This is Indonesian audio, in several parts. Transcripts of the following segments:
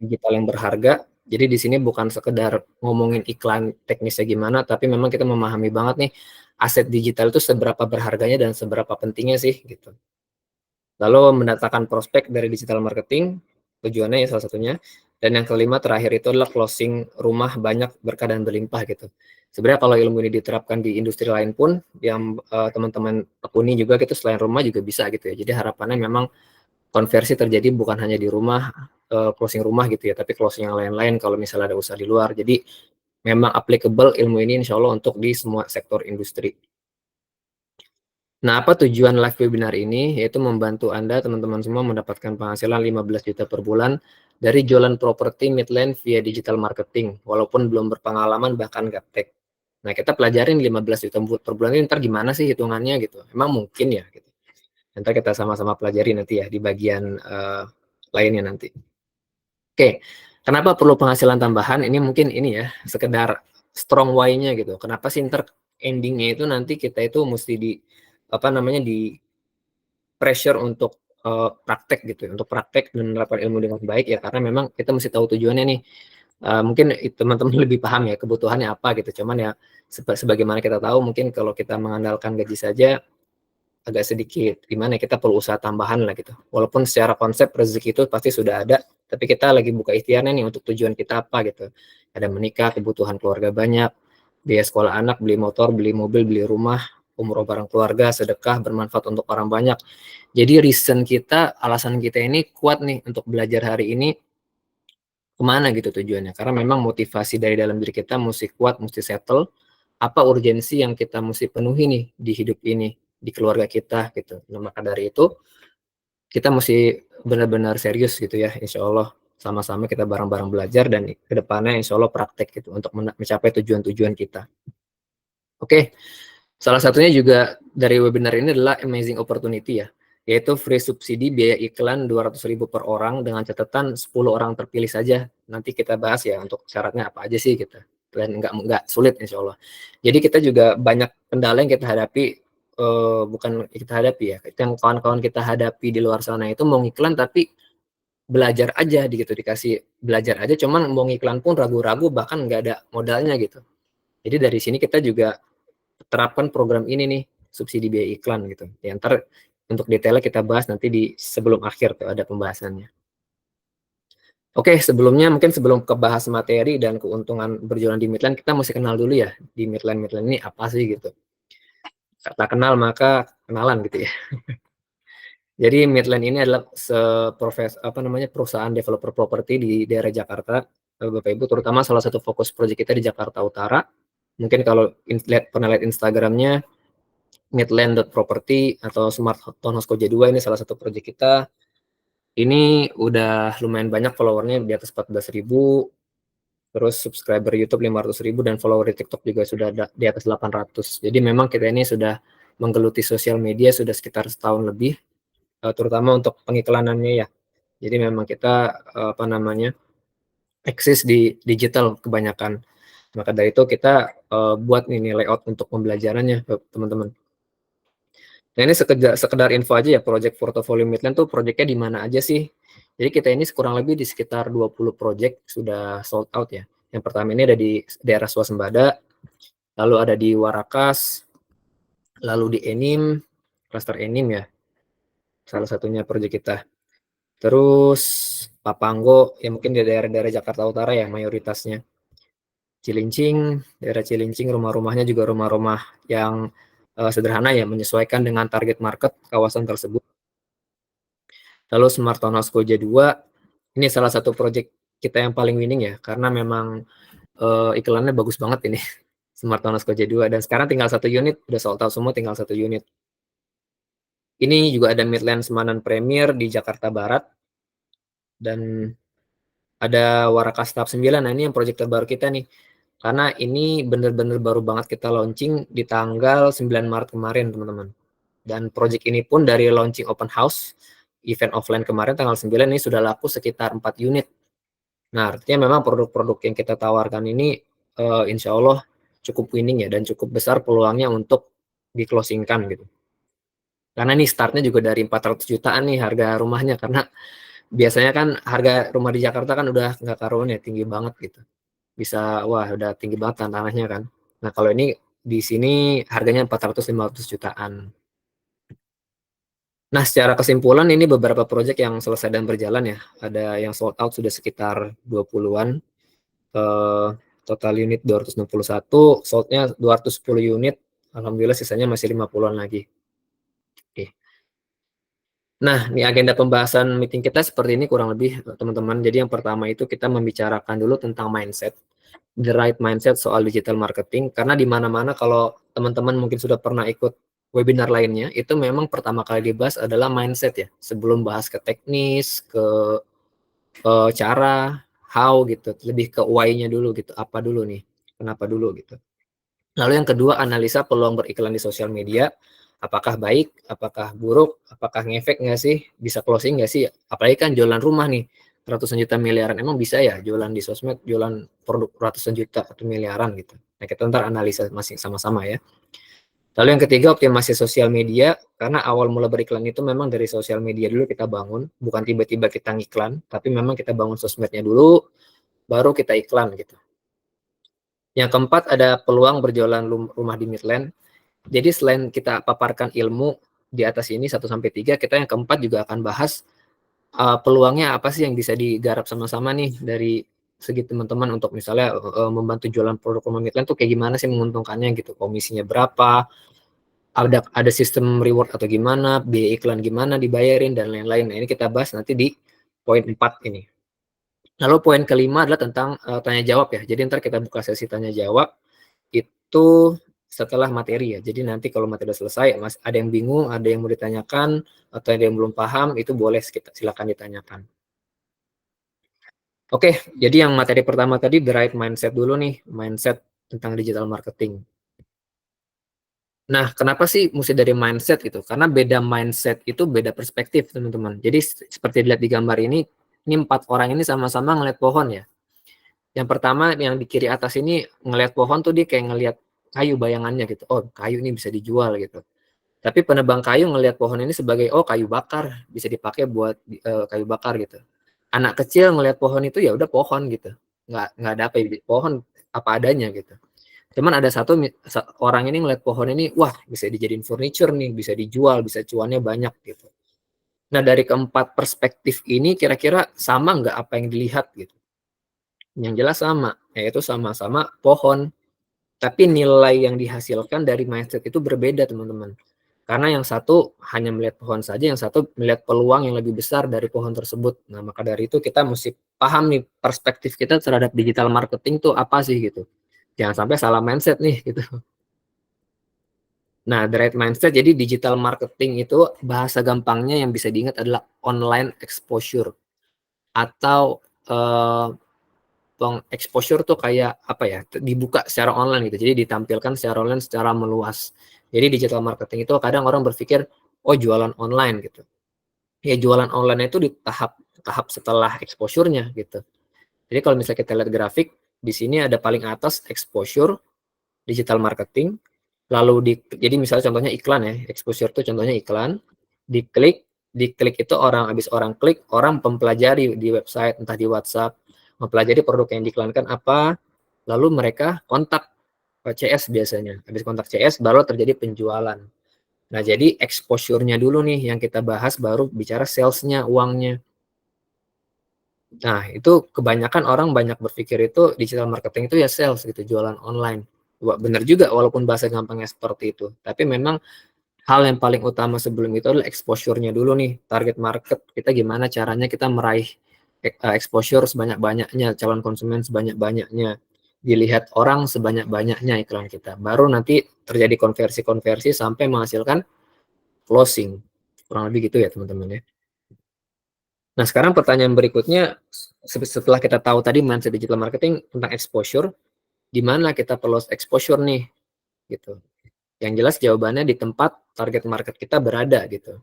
digital yang berharga. Jadi di sini bukan sekedar ngomongin iklan teknisnya gimana, tapi memang kita memahami banget nih aset digital itu seberapa berharganya dan seberapa pentingnya sih gitu. Lalu mendatangkan prospek dari digital marketing, tujuannya ya salah satunya. Dan yang kelima terakhir itu adalah closing rumah banyak berkah dan berlimpah gitu. Sebenarnya kalau ilmu ini diterapkan di industri lain pun, yang teman-teman tekuni juga gitu selain rumah juga bisa gitu ya. Jadi harapannya memang konversi terjadi bukan hanya di rumah, closing rumah gitu ya, tapi closing yang lain-lain kalau misalnya ada usaha di luar. Jadi memang applicable ilmu ini insya Allah untuk di semua sektor industri. Nah, apa tujuan live webinar ini? Yaitu membantu Anda, teman-teman semua, mendapatkan penghasilan 15 juta per bulan dari jualan properti Midland via digital marketing, walaupun belum berpengalaman bahkan gaptek. Nah, kita pelajarin 15 juta per bulan ini ntar gimana sih hitungannya gitu. Emang mungkin ya gitu. Nanti kita sama-sama pelajari nanti ya di bagian lainnya nanti. Oke, kenapa perlu penghasilan tambahan? Ini mungkin ini ya, sekedar strong why-nya gitu. Kenapa sih ntar endingnya itu nanti kita itu mesti di apa namanya di pressure untuk praktek gitu ya, untuk praktek dan menerapkan ilmu dengan baik ya karena memang kita mesti tahu tujuannya nih. Mungkin teman-teman lebih paham ya kebutuhannya apa gitu. Cuman ya sebagaimana kita tahu mungkin kalau kita mengandalkan gaji saja agak sedikit gimana ya, kita perlu usaha tambahan lah gitu. Walaupun secara konsep rezeki itu pasti sudah ada, tapi kita lagi buka ikhtiarnya nih untuk tujuan kita apa gitu. Ada menikah, kebutuhan keluarga banyak, biaya sekolah anak, beli motor, beli mobil, beli rumah, umroh bareng keluarga, sedekah, bermanfaat untuk orang banyak. Jadi reason kita, alasan kita ini kuat nih untuk belajar hari ini kemana gitu tujuannya. Karena memang motivasi dari dalam diri kita mesti kuat, mesti settle. Apa urgensi yang kita mesti penuhi nih di hidup ini, di keluarga kita gitu. Nah, maka dari itu kita mesti benar-benar serius gitu ya, insya Allah sama-sama kita bareng-bareng belajar dan kedepannya insya Allah praktek gitu untuk mencapai tujuan-tujuan kita. Oke, salah satunya juga dari webinar ini adalah amazing opportunity ya, yaitu free subsidi biaya iklan 200.000 per orang dengan catatan 10 orang terpilih saja. Nanti kita bahas ya untuk syaratnya apa aja sih gitu. Dan nggak sulit insya Allah. Jadi kita juga banyak kendala yang kita hadapi, bukan kita hadapi ya, yang kawan-kawan kita hadapi di luar sana itu mau iklan tapi belajar aja gitu, dikasih belajar aja cuman mau iklan pun ragu-ragu bahkan nggak ada modalnya gitu. Jadi dari sini kita juga terapkan program ini nih, subsidi biaya iklan gitu. Ya, ntar untuk detailnya kita bahas nanti di sebelum akhir tuh ada pembahasannya. Oke, sebelumnya mungkin sebelum ke bahas materi dan keuntungan berjualan di Midland, kita mesti kenal dulu ya di Midland ini apa sih gitu. Kata kenal maka kenalan gitu ya. Jadi Midland ini adalah perusahaan developer properti di daerah Jakarta, Bapak Ibu, terutama salah satu fokus proyek kita di Jakarta Utara. Mungkin kalau pernah lihat Instagramnya, Midland.property atau Smart Townhouse Koja 2 ini salah satu proyek kita. Ini udah lumayan banyak followernya di atas 14.000, terus subscriber YouTube 500.000 dan follower di TikTok juga sudah di atas 800. Jadi memang kita ini sudah menggeluti sosial media sudah sekitar setahun lebih, terutama untuk pengiklanannya ya. Jadi memang kita apa namanya eksis di digital kebanyakan. Maka dari itu kita buat ini layout untuk pembelajarannya teman-teman. Nah ini sekedar info aja ya, project portfolio Midland tuh projectnya di mana aja sih. Jadi kita ini kurang lebih di sekitar 20 project sudah sold out ya. Yang pertama ini ada di daerah Swasembada, lalu ada di Warakas, lalu di Enim, cluster Enim ya, salah satunya project kita. Terus Papanggo, ya mungkin di daerah-daerah Jakarta Utara ya mayoritasnya. Cilincing, daerah Cilincing rumah-rumahnya juga rumah-rumah yang sederhana ya, menyesuaikan dengan target market kawasan tersebut. Lalu Smart Townhouse Koja 2, ini salah satu project kita yang paling winning ya, karena memang iklannya bagus banget ini, Smart Townhouse Koja 2, dan sekarang tinggal satu unit, udah sold out semua, tinggal satu unit. Ini juga ada Midland Semanan Premier di Jakarta Barat, dan ada Warakas Tahap 9, nah ini yang project terbaru kita nih, karena ini bener-bener baru banget kita launching di tanggal 9 Maret kemarin teman-teman. Dan project ini pun dari launching open house, event offline kemarin tanggal 9 ini sudah laku sekitar 4 unit. Nah artinya memang produk-produk yang kita tawarkan ini insya Allah cukup winning ya, dan cukup besar peluangnya untuk di closingkan gitu. Karena ini startnya juga dari 400 jutaan nih harga rumahnya, karena Biasanya kan harga rumah di Jakarta kan udah nggak karuan ya, tinggi banget gitu. Bisa wah udah tinggi banget tanahnya kan. Nah, kalau ini di sini harganya 400, 500 jutaan. Nah, secara kesimpulan ini beberapa proyek yang selesai dan berjalan ya. Ada yang sold out sudah sekitar 20-an, eh, total unit 261, sold-nya 210 unit. Alhamdulillah sisanya masih 50-an lagi. Oke. Nah, ini agenda pembahasan meeting kita seperti ini kurang lebih teman-teman. Jadi yang pertama itu kita membicarakan dulu tentang mindset, the right mindset soal digital marketing. Karena di mana-mana kalau teman-teman mungkin sudah pernah ikut webinar lainnya, itu memang pertama kali dibahas adalah mindset ya. Sebelum bahas ke teknis, ke cara, how gitu, lebih ke why-nya dulu gitu, apa dulu nih, kenapa dulu gitu. Lalu yang kedua, analisa peluang beriklan di sosial media. Apakah baik, apakah buruk, apakah ngefek nggak sih, bisa closing nggak sih? Apalagi kan jualan rumah nih, ratusan juta miliaran. Emang bisa ya jualan di sosmed, jualan produk ratusan juta atau miliaran gitu. Nah, kita ntar analisa masing sama-sama ya. Lalu yang ketiga, optimasi sosial media. Karena awal mula beriklan itu memang dari sosial media dulu kita bangun. Bukan tiba-tiba kita ngiklan, tapi memang kita bangun sosmednya dulu, baru kita iklan gitu. Yang keempat, ada peluang berjualan rumah di Midland. Jadi selain kita paparkan ilmu di atas ini 1 sampai 3, kita yang keempat juga akan bahas peluangnya apa sih yang bisa digarap sama-sama nih dari segi teman-teman untuk misalnya membantu jualan produk rumah Midland tuh kayak gimana sih menguntungkannya gitu, komisinya berapa, ada sistem reward atau gimana, biaya iklan gimana dibayarin dan lain-lain. Nah, ini kita bahas nanti di poin 4 ini. Lalu poin kelima adalah tentang tanya jawab ya. Jadi ntar kita buka sesi tanya jawab itu setelah materi ya. Jadi nanti kalau materi sudah selesai, Mas, ada yang bingung, ada yang mau ditanyakan, atau ada yang belum paham, itu boleh silakan ditanyakan. Oke, jadi yang materi pertama tadi, the right mindset dulu nih, mindset tentang digital marketing. Nah, kenapa sih mesti dari mindset gitu? Karena beda mindset itu beda perspektif, teman-teman. Jadi seperti dilihat di gambar ini 4 orang ini sama-sama ngeliat pohon ya. Yang pertama yang di kiri atas ini ngelihat pohon tuh dia kayak ngelihat kayu bayangannya gitu. Oh, kayu ini bisa dijual gitu. Tapi penebang kayu ngelihat pohon ini sebagai oh kayu bakar, bisa dipakai buat kayu bakar gitu. Anak kecil ngelihat pohon itu ya udah pohon gitu. Nggak ada apa pohon apa adanya gitu. Cuman ada satu orang ini ngelihat pohon ini, wah bisa dijadiin furniture nih, bisa dijual, bisa cuannya banyak gitu. Nah dari keempat perspektif ini kira-kira sama nggak apa yang dilihat gitu? Yang jelas sama, yaitu sama-sama pohon. Tapi nilai yang dihasilkan dari mindset itu berbeda, teman-teman. Karena yang satu hanya melihat pohon saja, yang satu melihat peluang yang lebih besar dari pohon tersebut. Nah, maka dari itu kita mesti paham nih perspektif kita terhadap digital marketing tuh apa sih gitu. Jangan sampai salah mindset nih gitu. Nah, the right mindset, jadi digital marketing itu bahasa gampangnya yang bisa diingat adalah online exposure atau exposure tuh kayak apa ya, dibuka secara online gitu. Jadi ditampilkan secara online secara meluas. Jadi digital marketing itu kadang orang berpikir, oh jualan online gitu. Ya jualan online itu di tahap tahap setelah exposure-nya gitu. Jadi kalau misalnya kita lihat grafik, di sini ada paling atas exposure, digital marketing, lalu jadi misalnya contohnya iklan ya, exposure itu contohnya iklan, diklik, diklik itu habis orang klik, orang mempelajari di website, entah di WhatsApp, mempelajari produk yang diiklankan apa, lalu mereka kontak CS biasanya. Habis kontak CS baru terjadi penjualan. Nah, jadi exposure-nya dulu nih yang kita bahas, baru bicara sales-nya, uangnya. Nah, itu kebanyakan orang banyak berpikir itu digital marketing itu ya sales gitu, jualan online. Benar juga walaupun bahasa gampangnya seperti itu. Tapi memang hal yang paling utama sebelum itu adalah exposure-nya dulu nih, target market kita gimana caranya kita meraih exposure sebanyak-banyaknya, calon konsumen sebanyak-banyaknya, dilihat orang sebanyak-banyaknya iklan kita. Baru nanti terjadi konversi-konversi sampai menghasilkan closing. Kurang lebih gitu ya teman-teman ya. Nah sekarang pertanyaan berikutnya, setelah kita tahu tadi mindset digital marketing tentang exposure, di mana kita perlu exposure nih gitu. Yang jelas jawabannya di tempat target market kita berada gitu.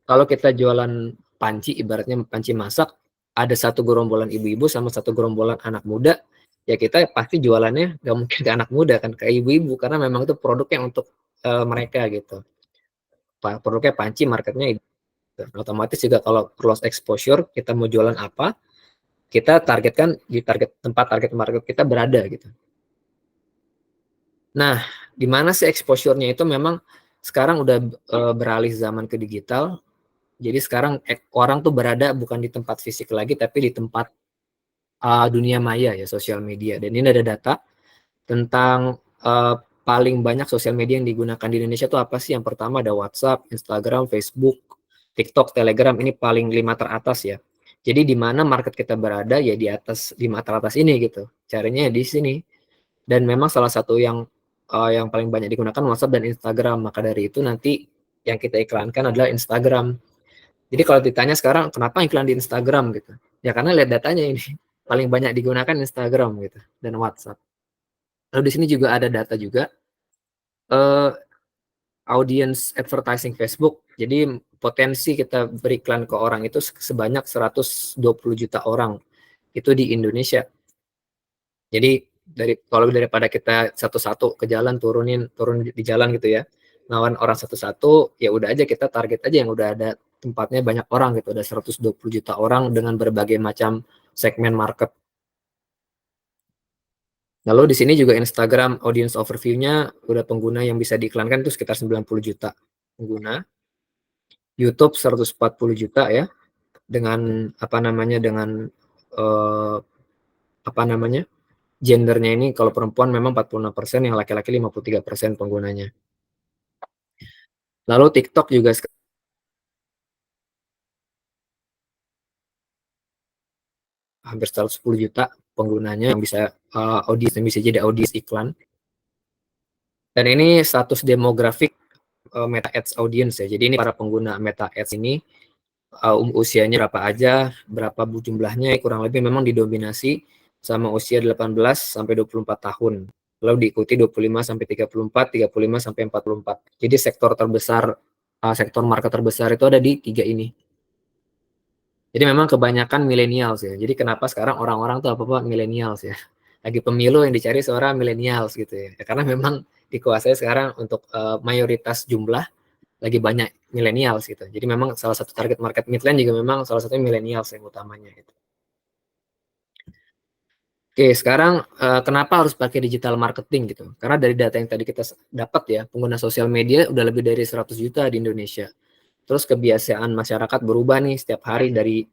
Kalau kita jualan panci, ibaratnya panci masak, ada satu gerombolan ibu-ibu sama satu gerombolan anak muda, ya kita pasti jualannya nggak mungkin ke anak muda kan, ke ibu-ibu, karena memang itu produknya untuk mereka gitu. Produknya panci, marketnya ibu. Otomatis juga kalau close exposure, kita mau jualan apa, kita targetkan di tempat target market kita berada gitu. Nah, di mana sih exposure-nya itu memang sekarang udah beralih zaman ke digital. Jadi sekarang orang tuh berada bukan di tempat fisik lagi, tapi di tempat dunia maya ya, sosial media. Dan ini ada data tentang paling banyak sosial media yang digunakan di Indonesia tuh apa sih? Yang pertama ada WhatsApp, Instagram, Facebook, TikTok, Telegram, ini paling 5 teratas ya. Jadi di mana market kita berada ya di atas 5 teratas ini gitu. Caranya ya di sini. Dan memang salah satu yang paling banyak digunakan WhatsApp dan Instagram. Maka dari itu nanti yang kita iklankan adalah Instagram. Jadi kalau ditanya sekarang kenapa iklan di Instagram gitu? Ya karena lihat datanya ini paling banyak digunakan Instagram gitu dan WhatsApp. Lalu di sini juga ada data juga eh, audience advertising Facebook. Jadi potensi kita beriklan ke orang itu sebanyak 120 juta orang itu di Indonesia. Jadi kalau daripada kita satu-satu ke jalan turun di jalan gitu ya, lawan orang satu-satu, ya udah aja kita target aja yang udah ada tempatnya banyak orang gitu, ada 120 juta orang dengan berbagai macam segmen market. Lalu di sini juga Instagram audience overview-nya udah pengguna yang bisa diiklankan itu sekitar 90 juta pengguna. YouTube 140 juta ya dengan eh, apa namanya gendernya ini kalau perempuan memang 46%, yang laki-laki 53% penggunanya. Lalu TikTok juga hampir 110 juta penggunanya yang bisa audiens yang bisa jadi audiens iklan. Dan ini status demografik Meta Ads audience ya. Jadi ini para pengguna Meta Ads ini usianya berapa aja, berapa jumlahnya, kurang lebih memang didominasi sama usia 18 sampai 24 tahun. Lalu diikuti 25 sampai 34, 35 sampai 44. Jadi sektor terbesar, sektor market terbesar itu ada di tiga ini. Jadi memang kebanyakan millennials ya. Jadi kenapa sekarang orang-orang tuh apa-apa millennials ya. Lagi pemilu yang dicari seorang millennials gitu ya. Karena memang dikuasai sekarang untuk mayoritas jumlah lagi banyak millennials gitu. Jadi memang salah satu target market midland juga memang salah satunya millennials yang utamanya gitu. Oke, sekarang kenapa harus pakai digital marketing gitu? Karena dari data yang tadi kita dapat ya, pengguna sosial media udah lebih dari 100 juta di Indonesia. Terus kebiasaan masyarakat berubah nih setiap hari dari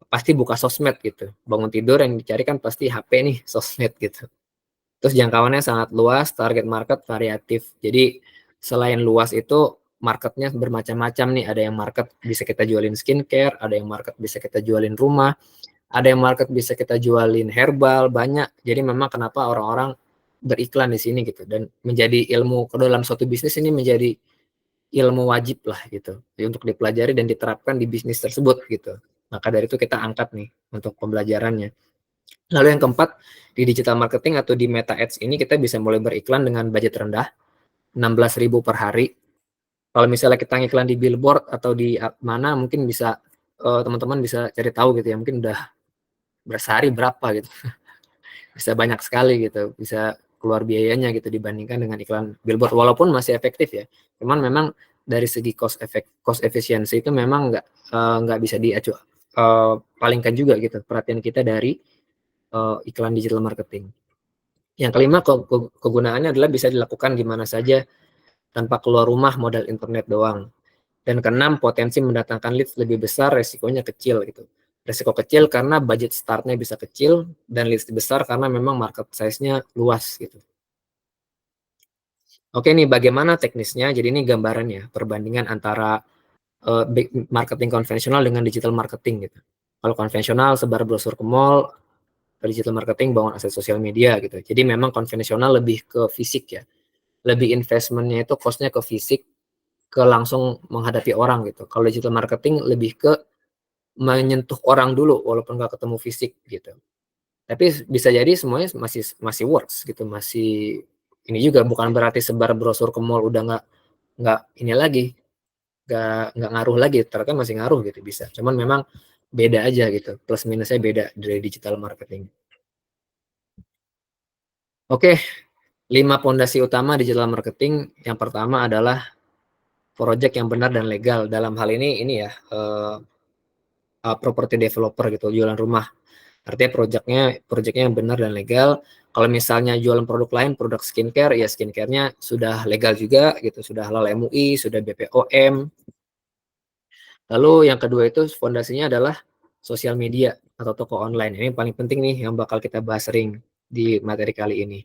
pasti buka sosmed gitu. Bangun tidur yang dicari kan pasti HP nih, sosmed gitu. Terus jangkauannya sangat luas, target market variatif. Jadi selain luas itu marketnya bermacam-macam nih. Ada yang market bisa kita jualin skincare, ada yang market bisa kita jualin rumah, ada yang market bisa kita jualin herbal, banyak. Jadi memang kenapa orang-orang beriklan di sini gitu. Dan menjadi ilmu ke dalam suatu bisnis ini menjadi ilmu wajib lah gitu untuk dipelajari dan diterapkan di bisnis tersebut gitu. Maka dari itu kita angkat nih untuk pembelajarannya. Lalu yang keempat, di digital marketing atau di Meta Ads ini kita bisa mulai beriklan dengan budget rendah, 16.000 per hari. Kalau misalnya kita ngiklan di billboard atau di mana mungkin bisa teman-teman bisa cari tahu gitu ya, mungkin udah bersehari berapa gitu. Bisa banyak sekali gitu, bisa keluar biayanya gitu dibandingkan dengan iklan billboard walaupun masih efektif ya. Cuman memang dari segi cost efisiensi itu memang nggak bisa diacu palingkan juga gitu perhatian kita dari iklan digital marketing. Yang kelima, kegunaannya adalah bisa dilakukan di mana saja tanpa keluar rumah modal internet doang. Dan keenam, potensi mendatangkan leads lebih besar, resikonya kecil gitu. Resiko kecil karena budget startnya bisa kecil, dan leads besar karena memang market size-nya luas gitu. Oke nih, bagaimana teknisnya? Jadi ini gambarannya, perbandingan antara marketing konvensional dengan digital marketing gitu. Kalau konvensional sebar brosur ke mall, digital marketing bangun aset sosial media gitu. Jadi memang konvensional lebih ke fisik ya. Lebih investmentnya itu cost-nya ke fisik, ke langsung menghadapi orang gitu. Kalau digital marketing lebih ke menyentuh orang dulu walaupun nggak ketemu fisik gitu. Tapi bisa jadi semuanya masih masih works gitu, masih ini juga bukan berarti sebar brosur ke mall udah nggak ini lagi, nggak ngaruh lagi, ternyata masih ngaruh gitu bisa. Cuman memang beda aja gitu, plus minusnya beda dari digital marketing. Oke, 5 pondasi utama digital marketing. Yang pertama adalah project yang benar dan legal. Dalam hal ini ya, property developer gitu, jualan rumah. Artinya projeknya yang benar dan legal. Kalau misalnya jualan produk lain, produk skincare, ya skincare-nya sudah legal juga gitu, sudah halal MUI, sudah BPOM. Lalu yang kedua itu fondasinya adalah sosial media atau toko online. Ini yang paling penting nih yang bakal kita bahas sering di materi kali ini.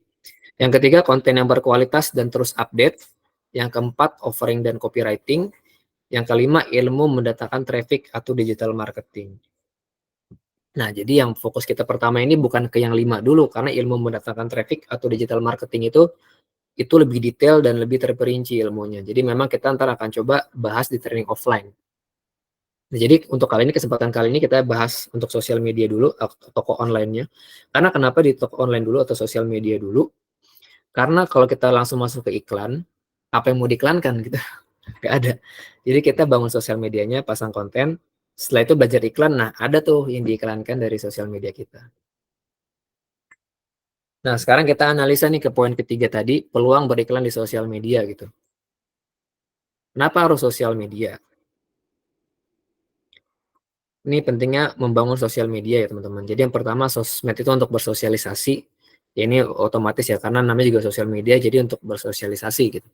Yang ketiga, konten yang berkualitas dan terus update. Yang keempat, offering dan copywriting. Yang kelima, ilmu mendatangkan traffic atau digital marketing. Nah, jadi yang fokus kita pertama ini bukan ke yang 5 dulu, karena ilmu mendatangkan traffic atau digital marketing itu lebih detail dan lebih terperinci ilmunya. Jadi memang kita ntar akan coba bahas di training offline. Nah, jadi untuk kali ini, kesempatan kali ini kita bahas untuk sosial media dulu, toko online-nya. Karena kenapa di toko online dulu atau sosial media dulu? Karena kalau kita langsung masuk ke iklan, apa yang mau diiklankan gitu? Nggak ada. Jadi kita bangun sosial medianya, pasang konten, setelah itu belajar iklan, nah ada tuh yang diiklankan dari sosial media kita. Nah, sekarang kita analisa nih ke poin ketiga tadi, peluang beriklan di sosial media gitu. Kenapa harus sosial media? Ini pentingnya membangun sosial media ya teman-teman. Jadi yang pertama, sosmed itu untuk bersosialisasi. Ya ini otomatis ya, karena namanya juga sosial media, jadi untuk bersosialisasi gitu.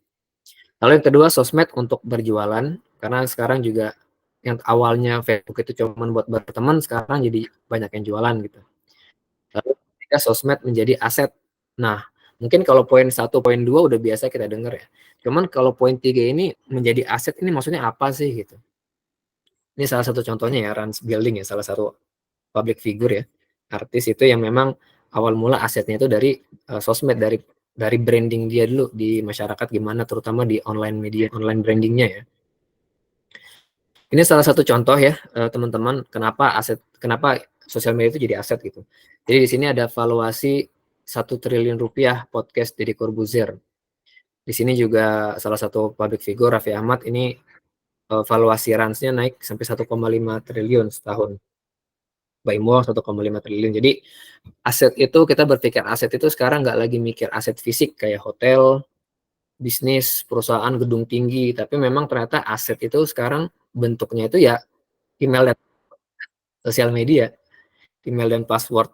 Lalu yang kedua, sosmed untuk berjualan, karena sekarang juga yang awalnya Facebook itu cuma buat berteman, sekarang jadi banyak yang jualan gitu. Lalu ketiga, sosmed menjadi aset. Nah, mungkin kalau poin satu, poin dua udah biasa kita dengar ya. Cuman kalau poin tiga ini menjadi aset, ini maksudnya apa sih gitu? Ini salah satu contohnya ya, Rans Building ya, salah satu public figure ya, artis itu yang memang awal mula asetnya itu dari sosmed, dari branding dia dulu di masyarakat gimana, terutama di online media, online brandingnya ya. Ini salah satu contoh ya teman-teman, kenapa sosial media itu jadi aset gitu. Jadi di sini ada valuasi 1 triliun rupiah podcast Deddy Corbuzier. Di sini juga salah satu public figure Raffi Ahmad, ini valuasi Ransnya naik sampai 1,5 triliun setahun. By Mall 1,5 triliun. Jadi aset itu, kita berpikir aset itu sekarang nggak lagi mikir aset fisik kayak hotel, bisnis, perusahaan, gedung tinggi, tapi memang ternyata aset itu sekarang bentuknya itu ya email dan sosial media, email dan password.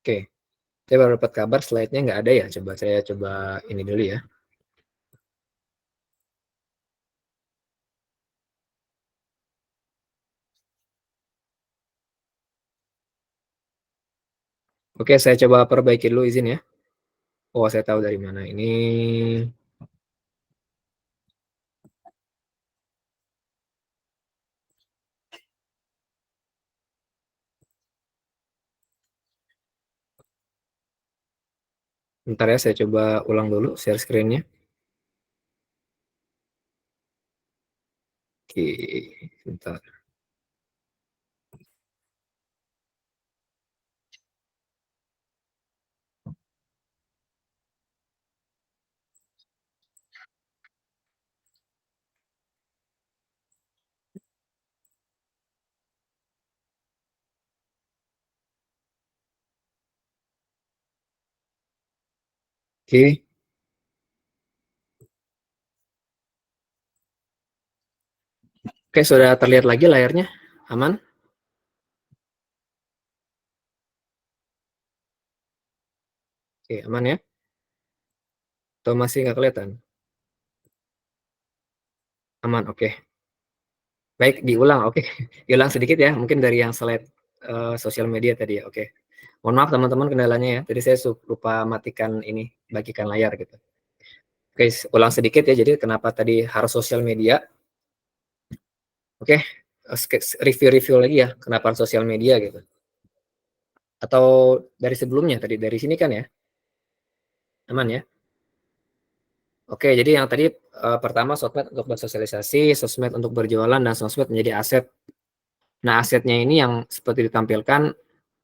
Oke, saya baru dapat kabar slide-nya nggak ada ya. Coba saya coba ini dulu ya. Oke, saya coba perbaiki dulu, izin ya. Oh, saya tahu dari mana. Ini, bentar ya, saya coba ulang dulu share screen-nya. Oke, bentar. Oke, oke, sudah terlihat lagi layarnya. Aman? Oke, aman ya? Atau masih nggak kelihatan? Aman, oke. Baik, diulang, oke. Diulang sedikit ya, mungkin dari yang slide sosial media tadi ya, oke. Mohon maaf teman-teman kendalanya ya, tadi saya lupa matikan ini, bagikan layar gitu. Oke, ulang sedikit ya, jadi kenapa tadi harus sosial media. Oke, review-review lagi ya, kenapa harus sosial media gitu. Atau dari sebelumnya tadi, dari sini kan ya, aman ya. Oke, jadi yang tadi pertama sosmed untuk bersosialisasi, sosmed untuk berjualan, dan sosmed menjadi aset. Nah, asetnya ini yang seperti ditampilkan,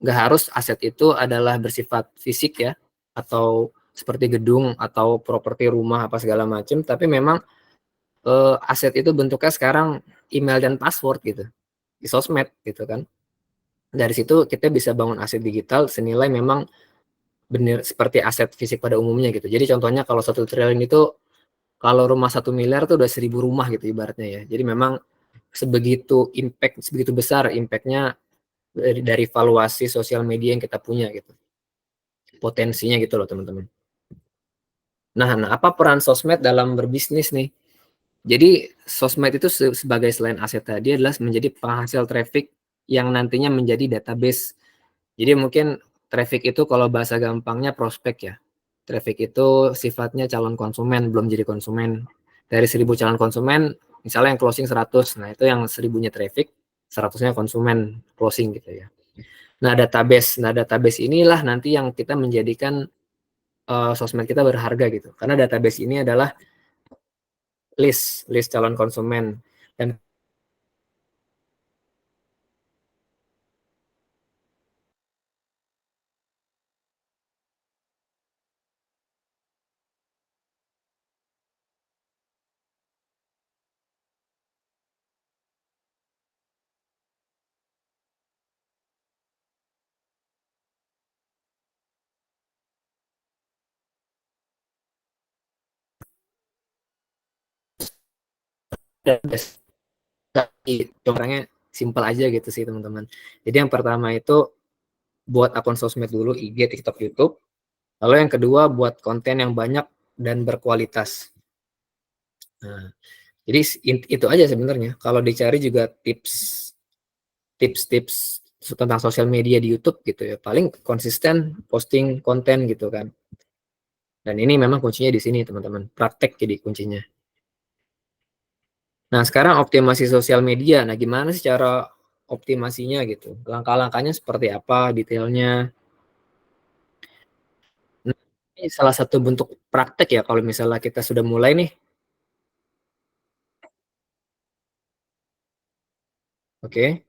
nggak harus aset itu adalah bersifat fisik ya, atau seperti gedung atau properti rumah apa segala macam, tapi memang aset itu bentuknya sekarang email dan password gitu, di sosmed gitu kan. Dari situ kita bisa bangun aset digital senilai memang bener seperti aset fisik pada umumnya gitu. Jadi contohnya kalau 1 triliun itu, kalau rumah 1 miliar tuh udah 1.000 rumah gitu ibaratnya ya. Jadi memang sebegitu besar impactnya dari valuasi sosial media yang kita punya gitu. Potensinya gitu loh teman-teman. Nah, apa peran sosmed dalam berbisnis nih? Jadi sosmed itu sebagai selain aset tadi adalah menjadi penghasil traffic yang nantinya menjadi database. Jadi mungkin traffic itu kalau bahasa gampangnya prospek ya. Traffic itu sifatnya calon konsumen, belum jadi konsumen. Dari 1.000 calon konsumen, misalnya yang closing 100, nah itu yang 1.000-nya traffic, 100-nya konsumen closing gitu ya. Nah database inilah nanti yang kita menjadikan sosmed kita berharga gitu. Karena database ini adalah list calon konsumen dan database contohnya simpel aja gitu sih teman-teman. Jadi yang pertama itu buat akun sosmed dulu, IG, TikTok, YouTube. Lalu yang kedua buat konten yang banyak dan berkualitas. Nah, jadi itu aja sebenarnya. Kalau dicari juga tips-tips tentang sosial media di YouTube gitu ya. Paling konsisten posting konten gitu kan. Dan ini memang kuncinya di sini teman-teman. Praktek jadi kuncinya. Nah, sekarang optimasi sosial media. Nah, gimana sih cara optimasinya gitu? Langkah-langkahnya seperti apa detailnya? Nah, ini salah satu bentuk praktek ya kalau misalnya kita sudah mulai nih. Oke.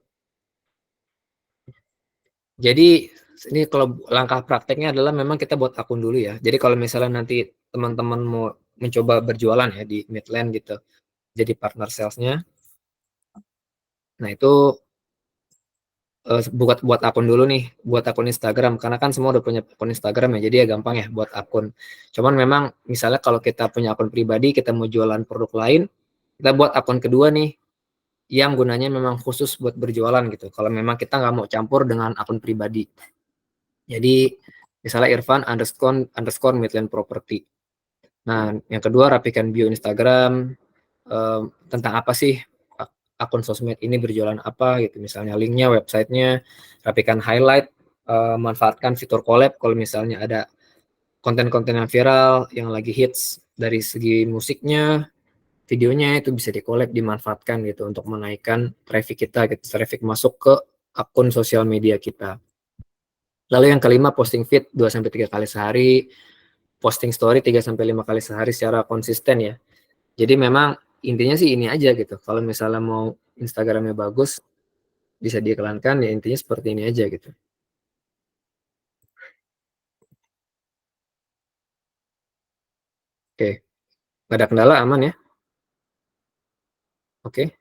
Jadi ini kalau langkah prakteknya adalah memang kita buat akun dulu ya. Jadi kalau misalnya nanti teman-teman mau mencoba berjualan ya di Midland gitu, jadi partner salesnya. Nah itu buat akun dulu nih, buat akun Instagram. Karena kan semua udah punya akun Instagram ya, jadi ya gampang ya buat akun. Cuman memang misalnya kalau kita punya akun pribadi, kita mau jualan produk lain, kita buat akun kedua nih, yang gunanya memang khusus buat berjualan gitu. Kalau memang kita nggak mau campur dengan akun pribadi. Jadi misalnya Irfan underscore Midland Property. Nah, yang kedua rapikan bio Instagram, tentang apa sih akun sosmed ini berjualan apa gitu. Misalnya linknya, websitenya, rapikan highlight, manfaatkan fitur collab kalau misalnya ada konten-konten yang viral, yang lagi hits dari segi musiknya, videonya itu bisa di collab, dimanfaatkan gitu untuk menaikkan traffic kita, gitu, traffic masuk ke akun sosial media kita. Lalu yang kelima posting feed 2 sampai 3 kali sehari, posting story 3 sampai 5 kali sehari secara konsisten ya. Jadi memang intinya sih ini aja gitu. Kalau misalnya mau Instagramnya bagus, bisa diiklankan ya intinya seperti ini aja gitu. Oke, nggak ada kendala aman ya. Oke.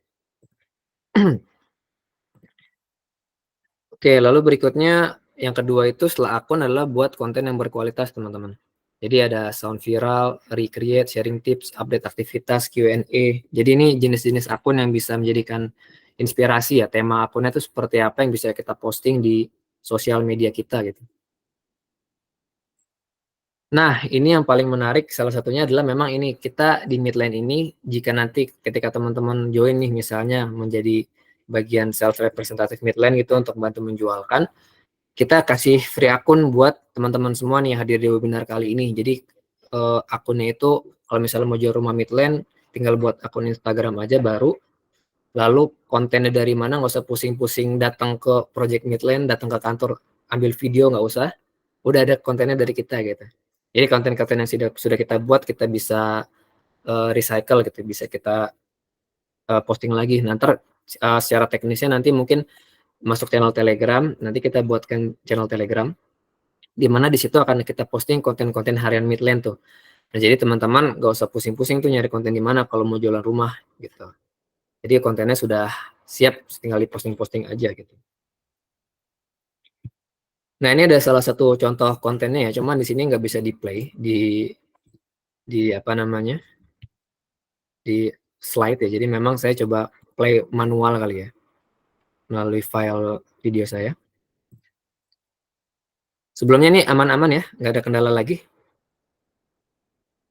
Oke, lalu berikutnya yang kedua itu setelah akun adalah buat konten yang berkualitas teman-teman. Jadi ada sound viral, recreate, sharing tips, update aktivitas, Q&A. Jadi ini jenis-jenis akun yang bisa menjadikan inspirasi ya. Tema akunnya itu seperti apa yang bisa kita posting di sosial media kita gitu. Nah, ini yang paling menarik salah satunya adalah memang ini kita di Midland ini jika nanti ketika teman-teman join nih misalnya menjadi bagian sales representative Midland gitu untuk bantu menjualkan, kita kasih free akun buat teman-teman semua nih yang hadir di webinar kali ini. Jadi akunnya itu kalau misalnya mau jual rumah Midland, tinggal buat akun Instagram aja baru. Lalu kontennya dari mana nggak usah pusing-pusing datang ke Project Midland, datang ke kantor ambil video nggak usah. Udah ada kontennya dari kita gitu. Jadi konten-konten yang sudah kita buat kita bisa recycle gitu, bisa kita posting lagi. Nanti secara teknisnya nanti mungkin masuk channel Telegram, nanti kita buatkan channel Telegram di mana di situ akan kita posting konten-konten harian Midland tuh. Nah, jadi teman-teman gak usah pusing-pusing tuh nyari konten di mana kalau mau jualan rumah gitu. Jadi kontennya sudah siap, tinggal di posting-posting aja gitu. Nah, ini ada salah satu contoh kontennya ya, cuman di sini nggak bisa di-play di apa namanya, di slide ya. Jadi memang saya coba play manual kali ya, melalui file video saya. Sebelumnya ini aman-aman ya, nggak ada kendala lagi?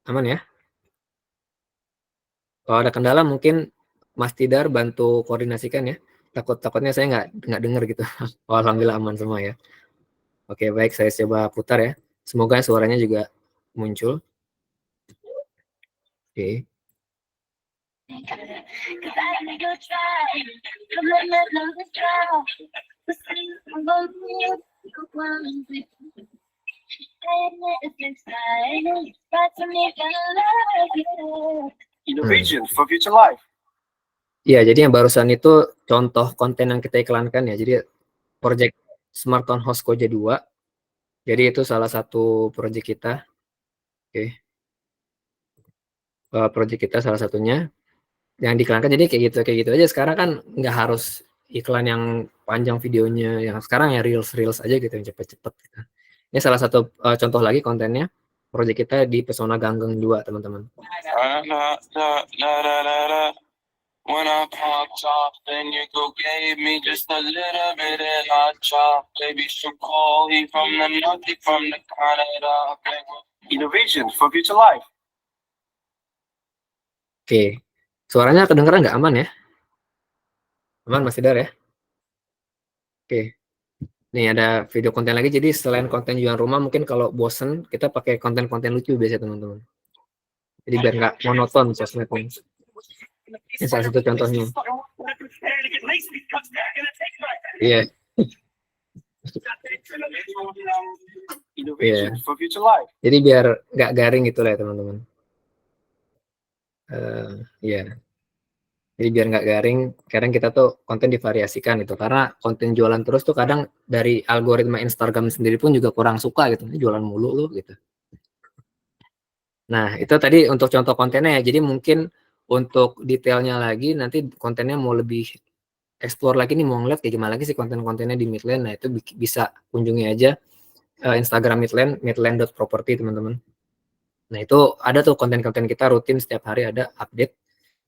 Aman ya? Kalau ada kendala mungkin Mas Tidar bantu koordinasikan ya. Takutnya saya nggak dengar gitu. Oh, alhamdulillah aman semua ya. Oke, baik, saya coba putar ya. Semoga suaranya juga muncul. Oke. Innovation for future life. Ya, jadi yang barusan itu contoh konten yang kita iklankan ya. Jadi project Smart Town House Koja 2. Jadi itu salah satu project kita. Oke. Project kita salah satunya yang diiklankan, jadi kayak gitu aja. Sekarang kan nggak harus iklan yang panjang videonya, yang sekarang ya reels aja gitu yang cepet-cepet gitu. Ini salah satu contoh lagi kontennya project kita di Pesona Ganggeng 2 teman-teman. When I popped off, then you go gave me just a little bit of hot chop. Baby, so cold, he from the north, he from the Canada. Innovation for future life. Oke, suaranya kedengeran nggak? Aman ya? Aman Mas Tidar ya? Oke, nih ada video konten lagi. Jadi selain konten jualan rumah, mungkin kalau bosen kita pakai konten-konten lucu biasanya teman-teman. Jadi biar nggak monoton sosmednya. Ini salah satu contohnya. Iya. Innovation for future life. Jadi biar nggak garing gitu lah ya teman-teman. Iya. Jadi biar nggak garing, kadang kita tuh konten divariasikan gitu. Karena konten jualan terus tuh kadang dari algoritma Instagram sendiri pun juga kurang suka gitu. Ini jualan mulu lu gitu. Nah, itu tadi untuk contoh kontennya ya. Jadi mungkin untuk detailnya lagi nanti kontennya mau lebih explore lagi nih, mau ngeliat kayak gimana lagi sih konten-kontennya di Midland. Nah, itu bisa kunjungi aja Instagram midland.property teman-teman. Nah, itu ada tuh konten-konten kita rutin setiap hari ada update.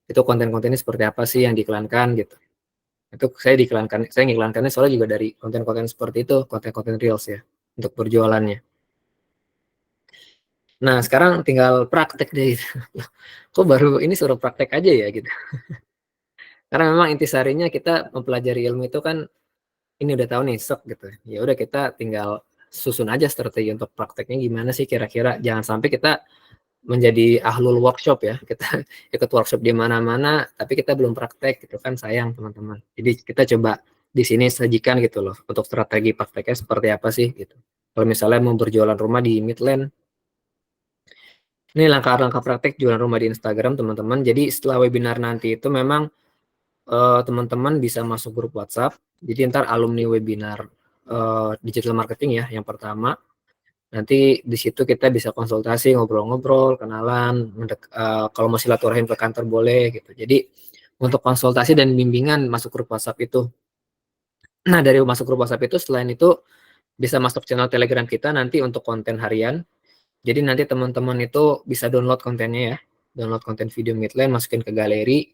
Itu konten-kontennya seperti apa sih yang diiklankan gitu. Itu saya ngiklankannya soalnya juga dari konten-konten seperti itu, konten-konten reels ya, untuk berjualannya. Nah, sekarang tinggal praktek deh. Kok baru ini suruh praktek aja ya gitu. Karena memang intisarinya kita mempelajari ilmu itu kan ini udah tahu nih sok gitu. Ya udah kita tinggal susun aja strategi untuk prakteknya gimana sih kira-kira. Jangan sampai kita menjadi ahlul workshop ya. Kita ikut workshop di mana-mana tapi kita belum praktek gitu kan, sayang teman-teman. Jadi kita coba di sini sajikan gitu loh untuk strategi prakteknya seperti apa sih gitu. Kalau misalnya mau berjualan rumah di Midland, ini langkah-langkah praktek jualan rumah di Instagram teman-teman. Jadi setelah webinar nanti itu memang teman-teman bisa masuk grup WhatsApp. Jadi ntar alumni webinar digital marketing ya yang pertama. Nanti di situ kita bisa konsultasi, ngobrol-ngobrol, kenalan, kalau mau silaturahim ke kantor boleh gitu. Jadi untuk konsultasi dan bimbingan masuk grup WhatsApp itu. Nah, dari masuk grup WhatsApp itu selain itu bisa masuk channel Telegram kita nanti untuk konten harian. Jadi nanti teman-teman itu bisa download kontennya ya. Download konten video Midland, masukin ke galeri.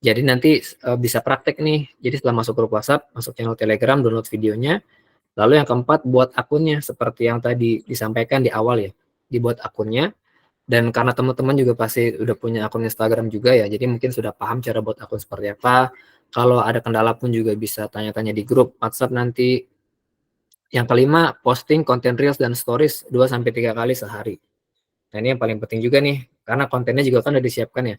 Jadi nanti bisa praktek nih. Jadi setelah masuk grup WhatsApp, masuk channel Telegram, download videonya. Lalu yang keempat, buat akunnya seperti yang tadi disampaikan di awal ya. Dibuat akunnya. Dan karena teman-teman juga pasti udah punya akun Instagram juga ya. Jadi mungkin sudah paham cara buat akun seperti apa. Kalau ada kendala pun juga bisa tanya-tanya di grup WhatsApp nanti. Yang kelima, posting konten reels dan stories 2-3 kali sehari. Nah, ini yang paling penting juga nih. Karena kontennya juga kan udah disiapkan ya.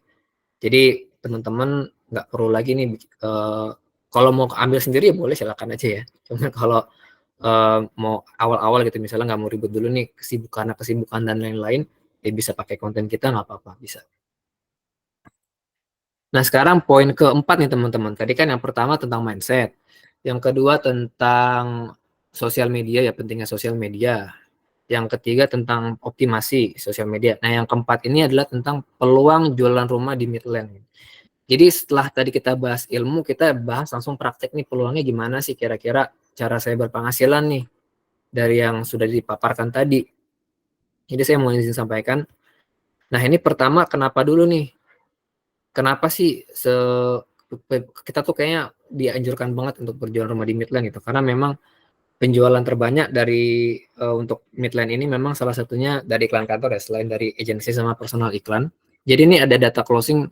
Jadi teman-teman nggak perlu lagi nih kalau mau ambil sendiri ya boleh silakan aja ya. Cuma kalau mau awal-awal gitu misalnya nggak mau ribet dulu nih kesibukan dan lain-lain, ya bisa pakai konten kita nggak apa-apa bisa. Nah sekarang poin keempat nih teman-teman. Tadi kan yang pertama tentang mindset, yang kedua tentang sosial media ya, pentingnya sosial media. Yang ketiga tentang optimasi sosial media. Nah yang keempat ini adalah tentang peluang jualan rumah di Midland. Jadi setelah tadi kita bahas ilmu, kita bahas langsung praktek nih peluangnya gimana sih kira-kira cara saya berpenghasilan nih. dari yang sudah dipaparkan tadi. Jadi saya mau izin sampaikan. Nah ini pertama kenapa dulu nih? Kenapa sih kita tuh kayaknya dianjurkan banget untuk berjualan rumah di Midland gitu? Karena memang penjualan terbanyak dari untuk Midland ini memang salah satunya dari iklan kantor ya, selain dari agensi sama personal iklan. Jadi ini ada data closing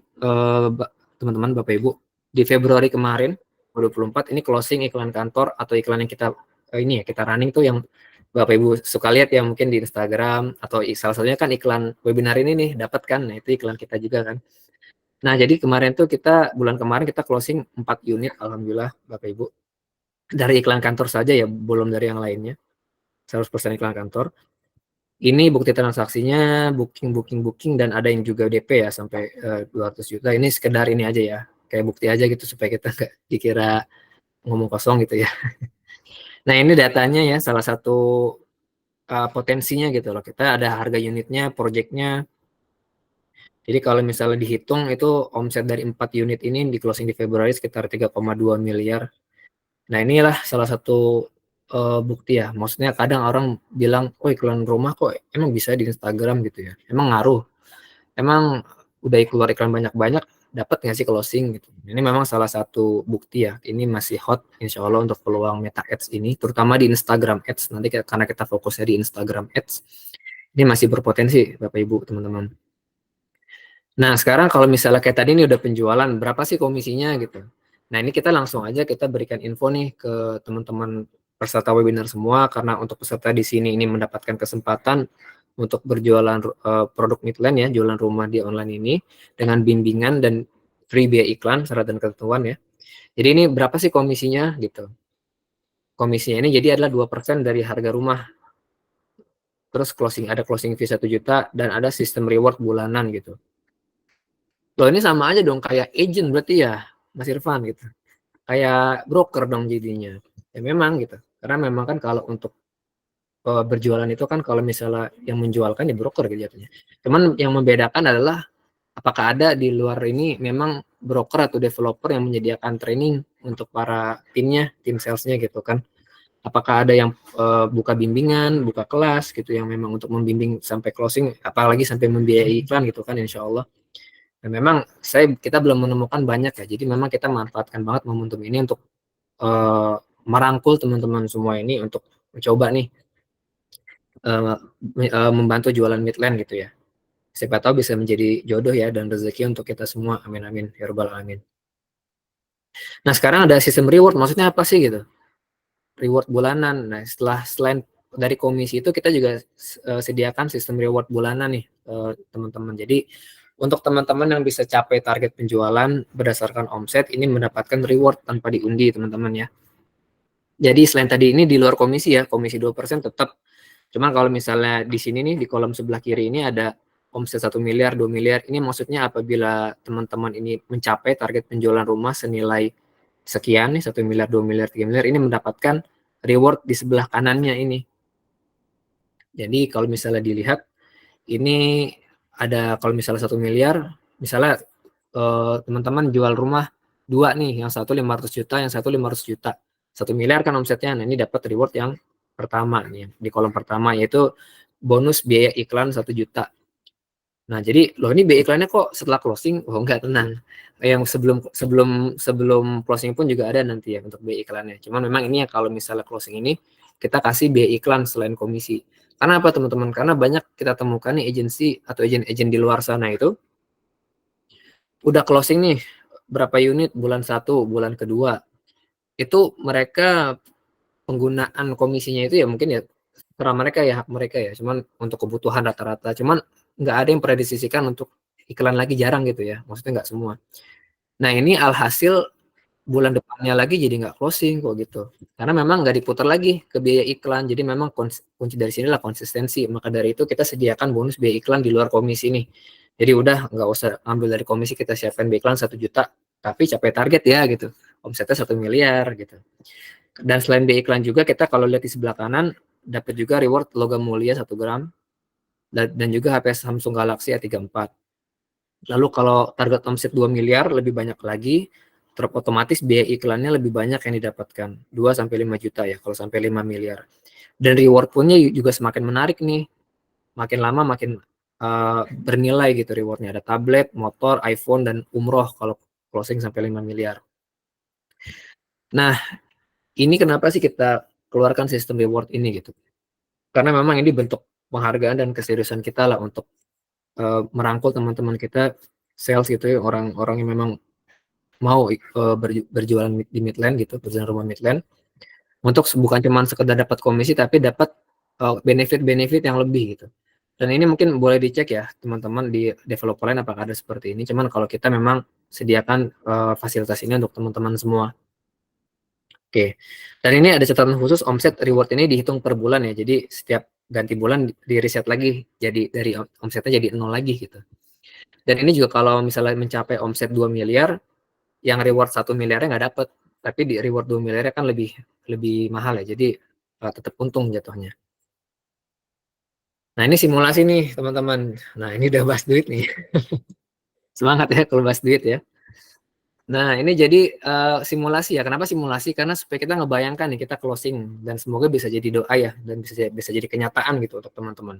teman-teman Bapak Ibu di Februari kemarin 2024 ini closing iklan kantor atau iklan yang kita ini ya kita running tuh yang Bapak Ibu suka lihat ya mungkin di Instagram atau salah satunya kan iklan webinar ini nih dapat kan, nah itu iklan kita juga kan. Nah jadi kemarin tuh bulan kemarin kita closing 4 unit alhamdulillah Bapak Ibu dari iklan kantor saja ya belum dari yang lainnya 100% iklan kantor. Ini bukti transaksinya booking dan ada yang juga DP ya sampai 200 juta. Ini sekedar ini aja ya kayak bukti aja gitu supaya kita nggak dikira ngomong kosong gitu ya. Nah ini datanya ya salah satu potensinya gitu loh. Kita ada harga unitnya, projectnya. Jadi kalau misalnya dihitung itu omset dari 4 unit ini di closing di Februari sekitar 3,2 miliar. Nah inilah salah satu bukti ya. Maksudnya kadang orang bilang, oh iklan rumah kok emang bisa di Instagram gitu ya. Emang ngaruh. Emang udah keluar iklan banyak-banyak dapat nggak sih closing gitu. Ini memang salah satu bukti ya. Ini masih hot insya Allah untuk peluang Meta Ads ini, terutama di Instagram Ads. Nanti karena kita fokusnya di Instagram Ads, ini masih berpotensi Bapak Ibu teman-teman. Nah sekarang kalau misalnya kayak tadi ini udah penjualan, berapa sih komisinya gitu. Nah ini kita langsung aja kita berikan info nih ke teman-teman peserta webinar semua, karena untuk peserta di sini ini mendapatkan kesempatan untuk berjualan produk Midland ya, jualan rumah di online ini dengan bimbingan dan free biaya iklan, syarat dan ketentuan ya. Jadi ini berapa sih komisinya gitu. Komisinya ini jadi adalah 2% dari harga rumah. Terus ada closing fee 1 juta dan ada sistem reward bulanan gitu. Loh ini sama aja dong kayak agent berarti ya, Mas Irfan gitu. Kayak broker dong jadinya. Ya memang gitu. Karena memang kan kalau untuk berjualan itu kan kalau misalnya yang menjualkan ya broker gitu jatuhnya. Cuman yang membedakan adalah apakah ada di luar ini memang broker atau developer yang menyediakan training untuk para timnya, tim salesnya gitu kan. Apakah ada yang buka bimbingan, buka kelas gitu yang memang untuk membimbing sampai closing, apalagi sampai membiayai iklan gitu kan insya Allah. Dan memang kita belum menemukan banyak ya, jadi memang kita manfaatkan banget momentum ini untuk merangkul teman-teman semua ini untuk mencoba nih membantu jualan Midland gitu ya. Siapa tahu bisa menjadi jodoh ya dan rezeki untuk kita semua. Amin amin ya rabbal alamin. Nah sekarang ada sistem reward, maksudnya apa sih gitu? Reward bulanan. Nah selain dari komisi itu kita juga sediakan sistem reward bulanan nih teman-teman. Jadi untuk teman-teman yang bisa capai target penjualan berdasarkan omset ini mendapatkan reward tanpa diundi teman-teman ya. Jadi selain tadi ini di luar komisi ya, komisi 2% tetap. Cuman kalau misalnya di sini nih di kolom sebelah kiri ini ada omset 1 miliar, 2 miliar. Ini maksudnya apabila teman-teman ini mencapai target penjualan rumah senilai sekian nih 1 miliar, 2 miliar, 3 miliar ini mendapatkan reward di sebelah kanannya ini. Jadi kalau misalnya dilihat ini ada kalau misalnya 1 miliar, misalnya teman-teman jual rumah 2 nih, yang satu 500 juta, yang satu 500 juta. 1 miliar kan omsetnya. Nah, ini dapat reward yang pertama nih, di kolom pertama yaitu bonus biaya iklan 1 juta. Nah, jadi loh ini biaya iklannya kok setelah closing? Oh, enggak, tenang. Yang sebelum closing pun juga ada nanti ya untuk biaya iklannya. Cuman memang ini ya kalau misalnya closing ini kita kasih biaya iklan selain komisi. Karena apa teman-teman? Karena banyak kita temukan nih agensi atau agen-agen di luar sana itu udah closing nih berapa unit bulan 1, bulan kedua. Itu mereka penggunaan komisinya itu ya mungkin ya terserah mereka ya, hak mereka ya. Cuman untuk kebutuhan rata-rata. Cuman nggak ada yang pernah disisihkan untuk iklan lagi, jarang gitu ya. Maksudnya nggak semua. Nah ini alhasil bulan depannya lagi jadi nggak closing kok gitu. Karena memang nggak diputar lagi ke biaya iklan. Jadi memang kunci dari sinilah konsistensi. Maka dari itu kita sediakan bonus biaya iklan di luar komisi nih. Jadi udah nggak usah ambil dari komisi, kita siapkan biaya iklan 1 juta. Tapi capai target ya gitu. Omsetnya 1 miliar gitu. Dan selain biaya iklan juga kita kalau lihat di sebelah kanan dapat juga reward logam mulia 1 gram. Dan juga HP Samsung Galaxy A34. Lalu kalau target omset 2 miliar lebih banyak lagi, otomatis biaya iklannya lebih banyak yang didapatkan, 2 sampai 5 juta ya kalau sampai 5 miliar. Dan reward punnya juga semakin menarik nih, makin lama makin bernilai gitu rewardnya. Ada tablet, motor, iPhone, dan umroh kalau closing sampai 5 miliar. Nah, ini kenapa sih kita keluarkan sistem reward ini gitu? Karena memang ini bentuk penghargaan dan keseriusan kita lah untuk merangkul teman-teman kita sales gitu ya, orang-orang yang memang mau berjualan di Midland gitu, berjualan rumah Midland, untuk bukan cuma sekedar dapat komisi tapi dapat benefit-benefit yang lebih gitu. Dan ini mungkin boleh dicek ya teman-teman di developer lain apakah ada seperti ini. Cuman kalau kita memang sediakan fasilitas ini untuk teman-teman semua. Oke. Dan ini ada catatan khusus, omset reward ini dihitung per bulan ya. Jadi setiap ganti bulan di reset lagi, jadi dari omsetnya jadi 0 lagi gitu. Dan ini juga kalau misalnya mencapai omset 2 miliar, yang reward 1 miliarnya nggak dapat, tapi di reward 2 miliarnya kan lebih lebih mahal ya. Jadi tetap untung jatuhnya. Nah, ini simulasi nih, teman-teman. Nah, ini udah bahas duit nih. Semangat ya kalau bahas duit ya. Nah, ini jadi simulasi ya. Kenapa simulasi? Karena supaya kita ngebayangkan nih kita closing dan semoga bisa jadi doa ya dan bisa jadi kenyataan gitu untuk teman-teman.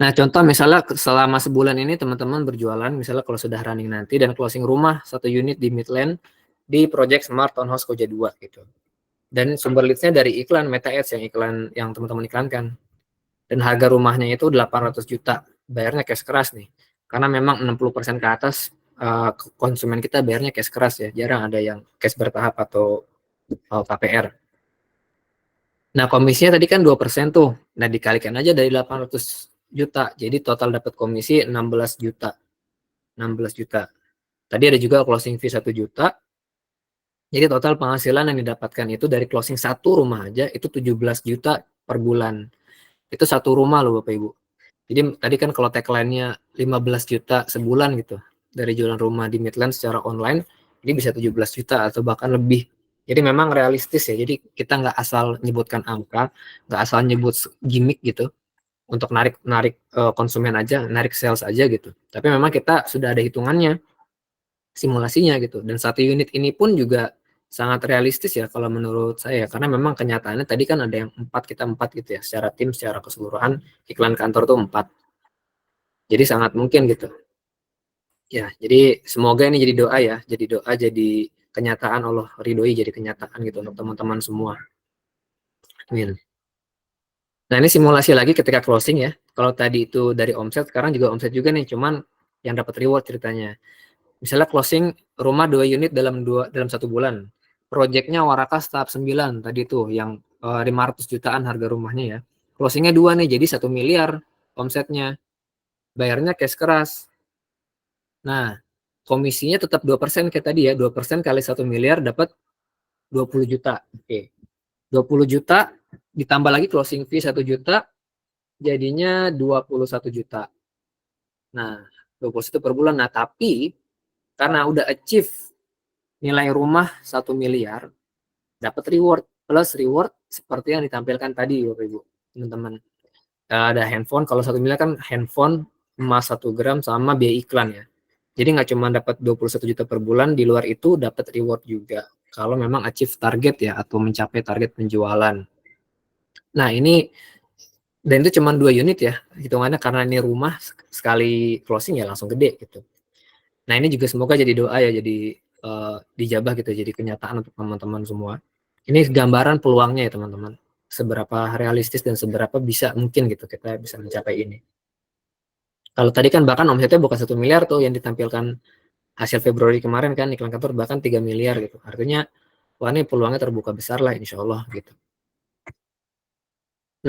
Nah, contoh misalnya selama sebulan ini teman-teman berjualan, misalnya kalau sudah running nanti dan closing rumah 1 unit di Midland di Project Smart Townhouse Koja 2 gitu. Dan sumber leads-nya dari iklan Meta Ads yang teman-teman iklankan. Dan harga rumahnya itu 800 juta. Bayarnya cash keras nih. Karena memang 60% ke atas konsumen kita bayarnya cash keras ya. Jarang ada yang cash bertahap atau KPR. Nah, komisinya tadi kan 2% tuh. Nah, dikalikan aja dari 800 juta. Jadi total dapat komisi 16 juta. 16 juta. Tadi ada juga closing fee 1 juta. Jadi total penghasilan yang didapatkan itu dari closing satu rumah aja itu 17 juta per bulan. Itu satu rumah loh Bapak Ibu. Jadi tadi kan kalau tagline-nya 15 juta sebulan gitu dari jualan rumah di Midland secara online, ini bisa 17 juta atau bahkan lebih. Jadi memang realistis ya. Jadi kita nggak asal nyebutkan angka, nggak asal nyebut gimmick gitu untuk narik konsumen aja, narik sales aja gitu. Tapi memang kita sudah ada hitungannya, simulasinya gitu. Dan 1 unit ini pun juga sangat realistis ya kalau menurut saya, karena memang kenyataannya tadi kan ada yang kita empat gitu ya, secara tim, secara keseluruhan iklan kantor tuh 4. Jadi sangat mungkin gitu. Ya, jadi semoga ini jadi doa ya, jadi doa, jadi kenyataan, Allah ridhoi jadi kenyataan gitu untuk teman-teman semua. Amin. Nah, ini simulasi lagi ketika closing ya. Kalau tadi itu dari omset, sekarang juga omset juga nih, cuman yang dapat reward ceritanya. Misalnya closing rumah 2 unit dalam 1 bulan. Projectnya Warakas tahap 9 tadi tuh yang 500 jutaan harga rumahnya ya. Closingnya 2 nih, jadi 1 miliar omsetnya. Bayarnya cash keras. Nah, komisinya tetap 2% kayak tadi ya, 2% kali 1 miliar dapat 20 juta. Oke. 20 juta ditambah lagi closing fee 1 juta jadinya 21 juta. Nah, 21 per bulan. Nah, tapi karena udah achieve nilai rumah 1 miliar, dapat reward plus reward seperti yang ditampilkan tadi Bapak Ibu, teman-teman. Ada handphone, kalau 1 miliar kan handphone, emas 1 gram sama biaya iklan ya. Jadi nggak cuma dapat 21 juta per bulan, di luar itu dapat reward juga. Kalau memang achieve target ya, atau mencapai target penjualan. Nah ini, dan itu cuma 2 unit ya, hitungannya karena ini rumah, sekali closing ya langsung gede gitu. Nah ini juga semoga jadi doa ya, jadi dijabah gitu, jadi kenyataan untuk teman-teman semua. Ini gambaran peluangnya ya teman-teman. Seberapa realistis dan seberapa bisa mungkin gitu kita bisa mencapai ini. Kalau tadi kan bahkan omsetnya bukan 1 miliar tuh yang ditampilkan hasil Februari kemarin kan iklan kantor bahkan 3 miliar gitu. Artinya wah ini peluangnya terbuka besar lah insya Allah gitu.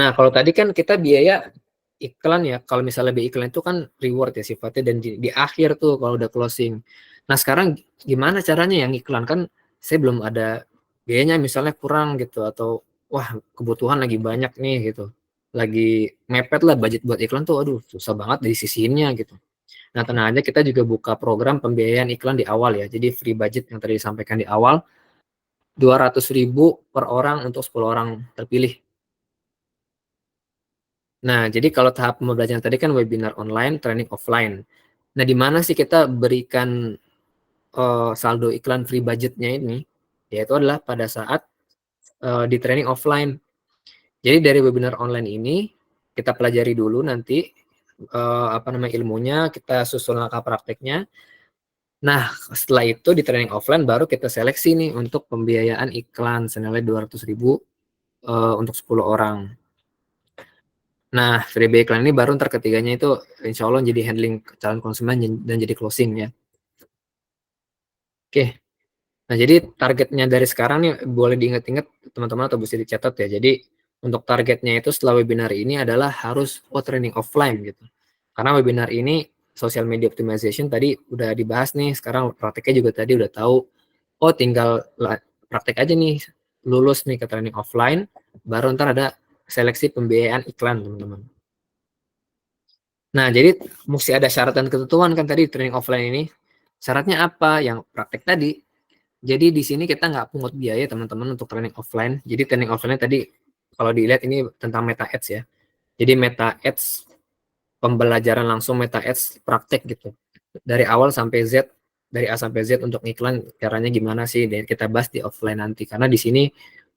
Nah kalau tadi kan kita biaya iklan ya, kalau misalnya biaya iklan itu kan reward ya sifatnya dan di akhir tuh kalau udah closing. Nah sekarang gimana caranya yang iklan kan saya belum ada biayanya misalnya kurang gitu atau wah kebutuhan lagi banyak nih gitu. Lagi mepet lah budget buat iklan tuh aduh susah banget dari sisinya gitu. Nah, tenang aja kita juga buka program pembiayaan iklan di awal ya. Jadi free budget yang tadi disampaikan di awal, 200.000 per orang untuk 10 orang terpilih. Nah, jadi kalau tahap pembelajaran tadi kan webinar online, training offline. Nah, di mana sih kita berikan saldo iklan free budgetnya ini? Yaitu adalah pada saat di training offline. Jadi dari webinar online ini kita pelajari dulu nanti ilmunya, kita susun langkah prakteknya. Nah, setelah itu di training offline baru kita seleksi nih untuk pembiayaan iklan senilai 200.000 untuk 10 orang. Nah, freebie iklan ini baru ntar ketiganya itu insya Allah jadi handling calon konsumen dan jadi closing ya. Oke. Nah, jadi targetnya dari sekarang nih boleh diingat-ingat teman-teman atau bisa dicatat ya. Jadi untuk targetnya itu setelah webinar ini adalah harus training offline gitu. Karena webinar ini social media optimization tadi udah dibahas nih, sekarang prakteknya juga tadi udah tahu. Oh, tinggal praktek aja nih, lulus nih ke training offline, baru ntar ada seleksi pembiayaan iklan teman-teman. Nah, jadi mesti ada syarat dan ketentuan kan tadi training offline ini. Syaratnya apa? Yang praktek tadi. Jadi di sini kita nggak pungut biaya teman-teman untuk training offline. Jadi training offline tadi kalau dilihat ini tentang Meta Ads ya. Jadi Meta Ads pembelajaran langsung, Meta Ads praktek gitu. Dari awal sampai Z, dari A sampai Z untuk iklan caranya gimana sih? Dan kita bahas di offline nanti karena di sini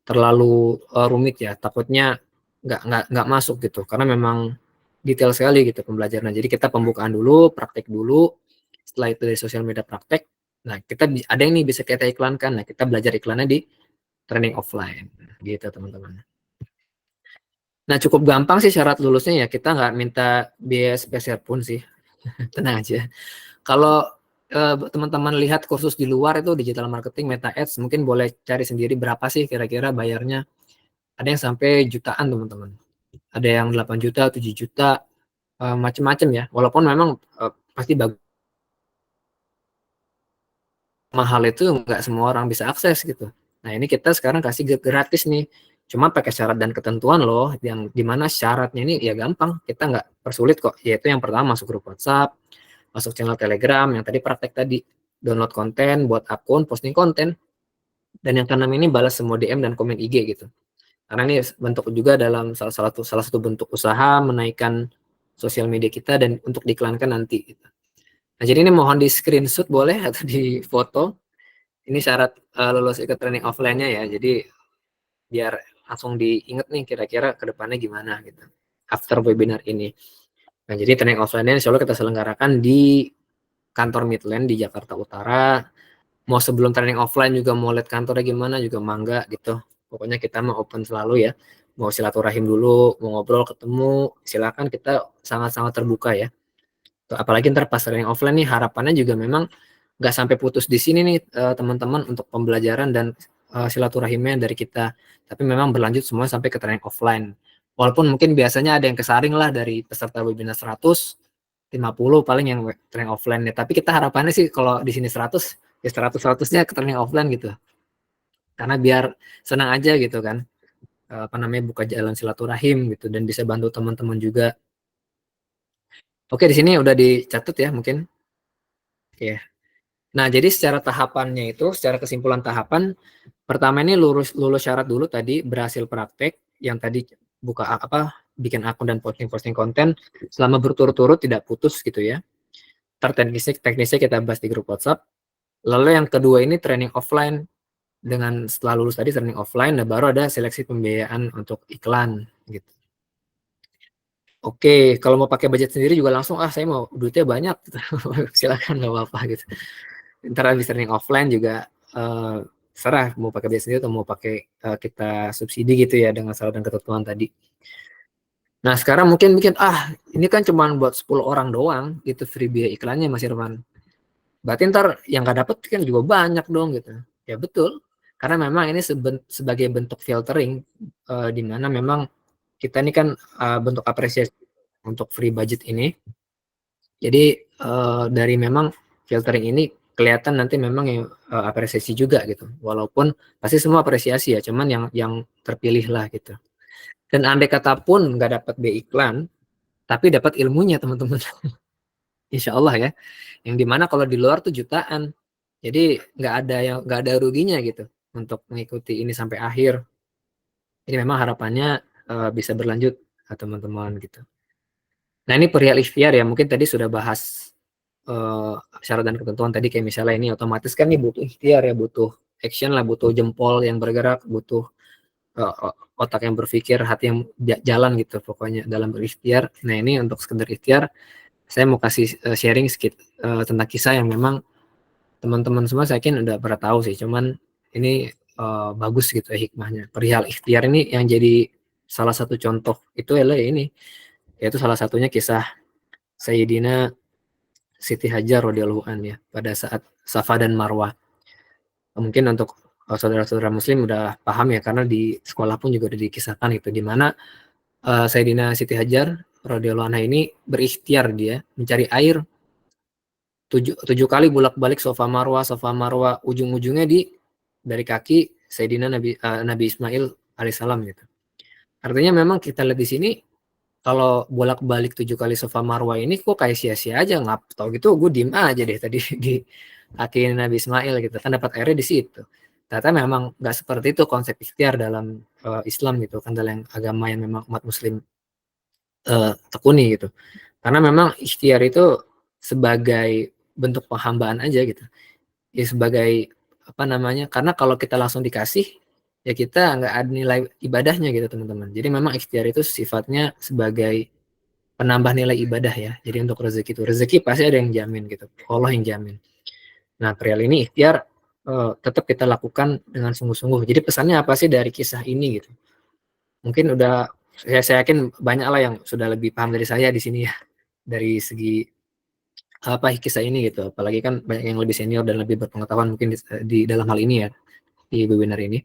terlalu rumit ya. Takutnya nggak masuk gitu. Karena memang detail sekali gitu pembelajaran. Jadi kita pembukaan dulu, praktek dulu. Setelah itu dari sosial media praktek. Nah, kita ada yang nih bisa kita iklankan. Nah, kita belajar iklannya di training offline gitu teman-teman. Nah, cukup gampang sih syarat lulusnya ya. Kita nggak minta biaya spesial pun sih. Tenang aja. Kalau teman-teman lihat kursus di luar itu digital marketing, Meta Ads, mungkin boleh cari sendiri berapa sih kira-kira bayarnya. Ada yang sampai jutaan teman-teman. Ada yang 8 juta, 7 juta, macam-macam ya. Walaupun memang pasti bagus. Mahal itu nggak semua orang bisa akses gitu. Nah, ini kita sekarang kasih gratis nih. Cuma pakai syarat dan ketentuan loh, yang dimana syaratnya ini ya gampang, kita nggak persulit kok. Yaitu yang pertama masuk grup WhatsApp, masuk channel Telegram, yang tadi praktek tadi, download konten, buat akun, posting konten, dan yang keenam ini balas semua DM dan komen IG gitu. Karena ini bentuk juga dalam salah satu bentuk usaha menaikkan sosial media kita dan untuk diiklankan nanti. Gitu. Nah, jadi ini mohon di screenshot boleh atau di foto. Ini syarat lulus ikut training offline-nya ya. Jadi biar langsung diinget nih kira-kira ke depannya gimana gitu. After webinar ini. Nah, jadi training offline-nya insya Allah kita selenggarakan di kantor Midland di Jakarta Utara. Mau sebelum training offline juga mau lihat kantornya gimana juga mangga gitu. Pokoknya kita mau open selalu ya. Mau silaturahim dulu, mau ngobrol, ketemu, silakan kita sangat-sangat terbuka ya. Apalagi ntar pas training offline nih harapannya juga memang nggak sampai putus di sini nih teman-teman untuk pembelajaran dan silaturahimnya dari kita. Tapi memang berlanjut semua sampai ke training offline. Walaupun mungkin biasanya ada yang kesaring lah dari peserta webinar 150 paling yang training offline ya. Tapi kita harapannya sih kalau di sini 100 ya 100-100-nya ke training offline gitu. Karena biar senang aja gitu kan. Buka jalan silaturahim gitu dan bisa bantu teman-teman juga. Oke, di sini udah dicatat ya mungkin. Oke. Nah, jadi secara tahapannya itu, secara kesimpulan tahapan, pertama ini lulus syarat dulu tadi, berhasil praktek, yang tadi buka bikin akun dan posting konten selama berturut-turut tidak putus gitu ya. Teknisnya kita bahas di grup WhatsApp. Lalu yang kedua ini training offline, dengan setelah lulus tadi training offline, dan baru ada seleksi pembiayaan untuk iklan gitu. Oke, kalau mau pakai budget sendiri juga langsung, saya mau duitnya banyak, silakan nggak apa-apa gitu. Ntar habis training offline juga serah mau pakai biaya sendiri atau mau pakai kita subsidi gitu ya dengan syarat dan ketentuan tadi. Nah, sekarang mungkin ini kan cuma buat 10 orang doang gitu free biaya iklannya Mas Irfan. Berarti ntar yang nggak dapet kan juga banyak dong gitu. Ya betul. Karena memang ini sebagai bentuk filtering di mana memang kita ini kan bentuk apresiasi untuk free budget ini. Jadi dari memang filtering ini kelihatan nanti memang yang apresiasi juga gitu. Walaupun pasti semua apresiasi ya, cuman yang terpilih lah gitu. Dan andai kata pun nggak dapat B iklan, tapi dapat ilmunya teman-teman. Insya Allah ya. Yang dimana kalau di luar tuh jutaan. Jadi nggak ada ruginya gitu untuk mengikuti ini sampai akhir. Ini memang harapannya bisa berlanjut teman-teman gitu. Nah, ini perihal ikhtiar ya. Mungkin tadi sudah bahas syarat dan ketentuan tadi kayak misalnya ini otomatis kan nih butuh ikhtiar ya, butuh action lah, butuh jempol yang bergerak, butuh otak yang berpikir, hati yang jalan gitu pokoknya dalam berikhtiar. Nah ini untuk sekedar ikhtiar, saya mau kasih sharing sedikit tentang kisah yang memang teman-teman semua saya yakin udah pernah tahu sih, cuman ini bagus gitu ya hikmahnya. Perihal ikhtiar ini yang jadi salah satu contoh itu adalah ini, yaitu salah satunya kisah Sayyidina Siti Hajar radhiyallahu anha ya, pada saat Safa dan Marwah. Mungkin untuk saudara-saudara muslim udah paham ya, karena di sekolah pun juga udah dikisahkan itu, di mana Sayyidina Siti Hajar radhiyallahu anha ini berikhtiar dia mencari air tujuh kali bolak-balik Safa Marwah, ujung-ujungnya dari kaki Sayyidina Nabi Ismail alaihissalam gitu. Artinya memang kita lihat di sini, kalau bolak-balik 7 kali Safa Marwah ini kok kayak sia-sia aja, ngap tau gitu gue diem aja deh tadi di kaki Nabi Ismail gitu kan, dapat airnya di situ. Ternyata memang nggak seperti itu konsep ikhtiar dalam Islam gitu kan, dalam agama yang memang umat muslim tekuni gitu. Karena memang ikhtiar itu sebagai bentuk penghambaan aja gitu. Ya sebagai apa namanya? Karena kalau kita langsung dikasih, ya kita nggak ada nilai ibadahnya gitu teman-teman. Jadi memang ikhtiar itu sifatnya sebagai penambah nilai ibadah ya. Jadi untuk rezeki pasti ada yang jamin gitu. Allah yang jamin. Nah, perihal ini ikhtiar tetap kita lakukan dengan sungguh-sungguh. Jadi pesannya apa sih dari kisah ini gitu? Mungkin udah saya yakin banyak lah yang sudah lebih paham dari saya di sini ya, dari segi apa kisah ini gitu. Apalagi kan banyak yang lebih senior dan lebih berpengetahuan mungkin di dalam hal ini ya, di webinar ini.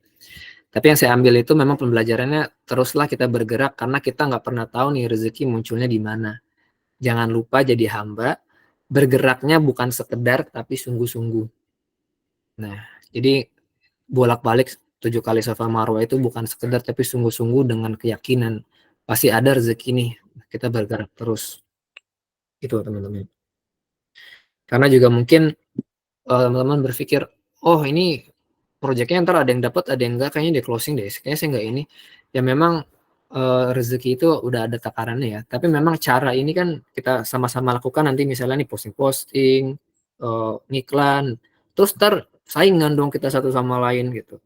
Tapi yang saya ambil itu memang pembelajarannya, teruslah kita bergerak karena kita nggak pernah tahu nih rezeki munculnya di mana. Jangan lupa jadi hamba, bergeraknya bukan sekedar tapi sungguh-sungguh. Nah, jadi bolak-balik 7 kali Safa Marwah itu bukan sekedar tapi sungguh-sungguh dengan keyakinan pasti ada rezeki nih, kita bergerak terus. Itu teman-teman. Karena juga mungkin teman-teman berpikir, oh ini proyeknya ntar ada yang dapat ada yang enggak, kayaknya di closing deh, kayaknya saya enggak ini. Ya memang rezeki itu udah ada takarannya ya, tapi memang cara ini kan kita sama-sama lakukan, nanti misalnya nih posting-posting, ngiklan, terus ntar saingan dong kita satu sama lain gitu.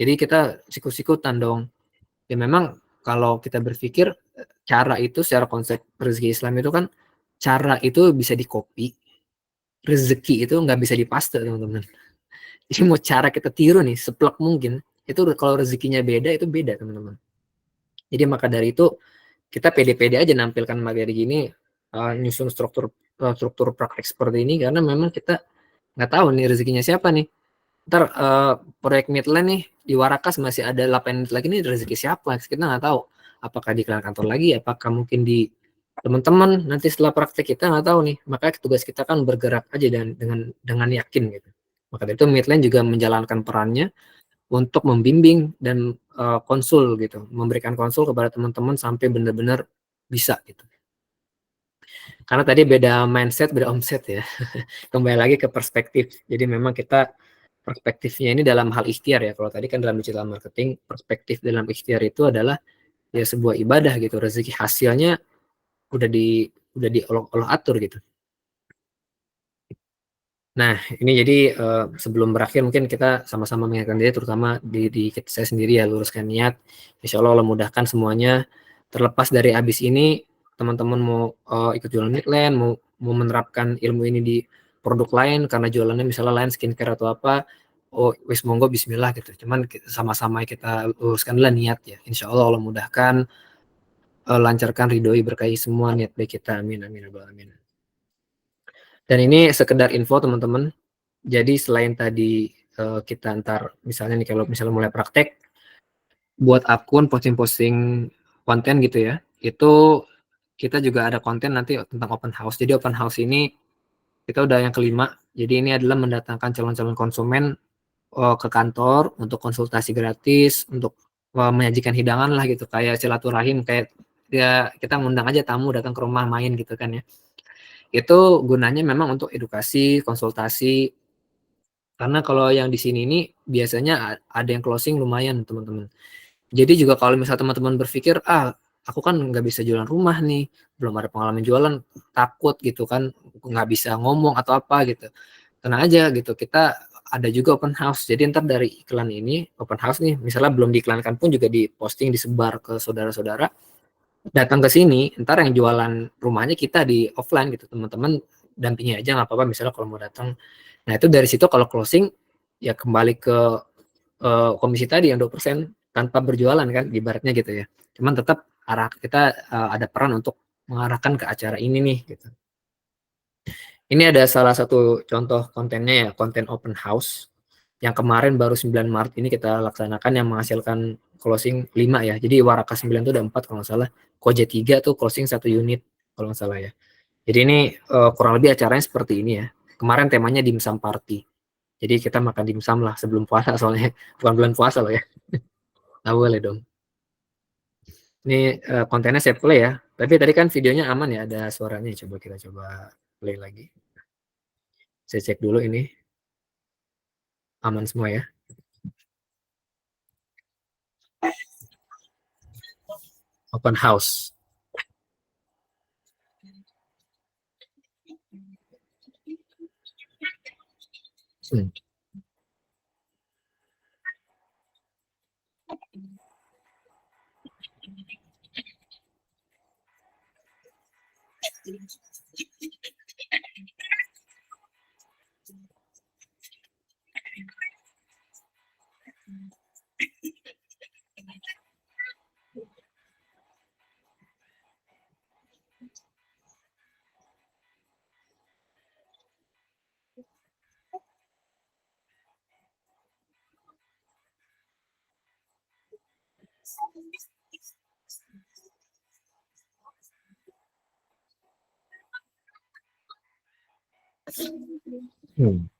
Jadi kita sikut-sikutan dong. Ya memang kalau kita berpikir cara itu secara konsep rezeki Islam itu kan, cara itu bisa di-copy, rezeki itu nggak bisa dipaste teman-teman. Jadi mau cara kita tiru nih seplek mungkin, itu kalau rezekinya beda itu beda teman-teman. Jadi maka dari itu kita pede-pede aja nampilkan materi gini, nyusun struktur praktek seperti ini, karena memang kita nggak tahu nih rezekinya siapa nih. Ntar proyek Midland nih di Warakas masih ada 8 menit lagi nih, rezeki siapa? Kita nggak tahu. Apakah di kantor lagi? Apakah mungkin di teman-teman nanti setelah praktek, kita nggak tahu nih. Makanya tugas kita kan bergerak aja dan dengan yakin gitu. Maka dari itu Midland juga menjalankan perannya untuk membimbing dan konsul gitu, memberikan konsul kepada teman-teman sampai benar-benar bisa gitu. Karena tadi beda mindset, beda omset ya. Kembali lagi ke perspektif. Jadi memang kita perspektifnya ini dalam hal ikhtiar ya. Kalau tadi kan dalam digital marketing, perspektif dalam ikhtiar itu adalah ya sebuah ibadah gitu. Rezeki hasilnya udah di Allah atur gitu. Nah, ini jadi sebelum berakhir mungkin kita sama-sama mengingatkan diri, terutama di saya sendiri ya, luruskan niat. Insya Allah mudahkan semuanya. Terlepas dari abis ini, teman-teman mau ikut jualan Midland, mau menerapkan ilmu ini di produk lain, karena jualannya misalnya lain skincare atau apa, oh wis monggo bismillah gitu. Cuman sama-sama kita luruskanlah niat ya. Insya Allah Allah mudahkan, lancarkan, ridhoi, berkahi semua niat baik kita. Amin, amin, amin. Dan ini sekedar info teman-teman. Jadi selain tadi kita antar misalnya nih, kalau misalnya mulai praktek, buat akun posting-posting konten gitu ya, itu kita juga ada konten nanti tentang open house. Jadi open house ini kita udah yang kelima. Jadi ini adalah mendatangkan calon-calon konsumen ke kantor untuk konsultasi gratis, untuk menyajikan hidangan lah gitu, kayak silaturahim, kayak ya kita ngundang aja tamu datang ke rumah main gitu kan ya. Itu gunanya memang untuk edukasi, konsultasi. Karena kalau yang di sini ini biasanya ada yang closing lumayan teman-teman. Jadi juga kalau misalnya teman-teman berpikir, aku kan nggak bisa jualan rumah nih, belum ada pengalaman jualan, takut gitu kan, nggak bisa ngomong atau apa gitu. Tenang aja gitu, kita ada juga open house. Jadi ntar dari iklan ini open house nih, misalnya belum diiklankan pun juga diposting, disebar ke saudara-saudara, datang ke sini, ntar yang jualan rumahnya kita di offline gitu, teman-teman dampingi aja nggak apa-apa misalnya kalau mau datang. Nah itu dari situ kalau closing ya kembali ke komisi tadi yang 2% tanpa berjualan kan ibaratnya gitu ya. Cuman tetap arah kita ada peran untuk mengarahkan ke acara ini nih gitu. Ini ada salah satu contoh kontennya ya, konten open house yang kemarin baru 9 Maret ini kita laksanakan yang menghasilkan closing 5 ya. Jadi Waraka 9 itu ada 4 kalau nggak salah. Koja 3 tuh closing 1 unit kalau nggak salah ya. Jadi ini kurang lebih acaranya seperti ini ya. Kemarin temanya dimsum party. Jadi kita makan dimsum lah sebelum puasa soalnya. Bukan bulan puasa loh ya. Nggak boleh dong. Ini kontennya saya play ya. Tapi tadi kan videonya aman ya, ada suaranya. Coba kita coba play lagi. Saya cek dulu ini. Aman semua ya. Open house. Hmm. Hmm.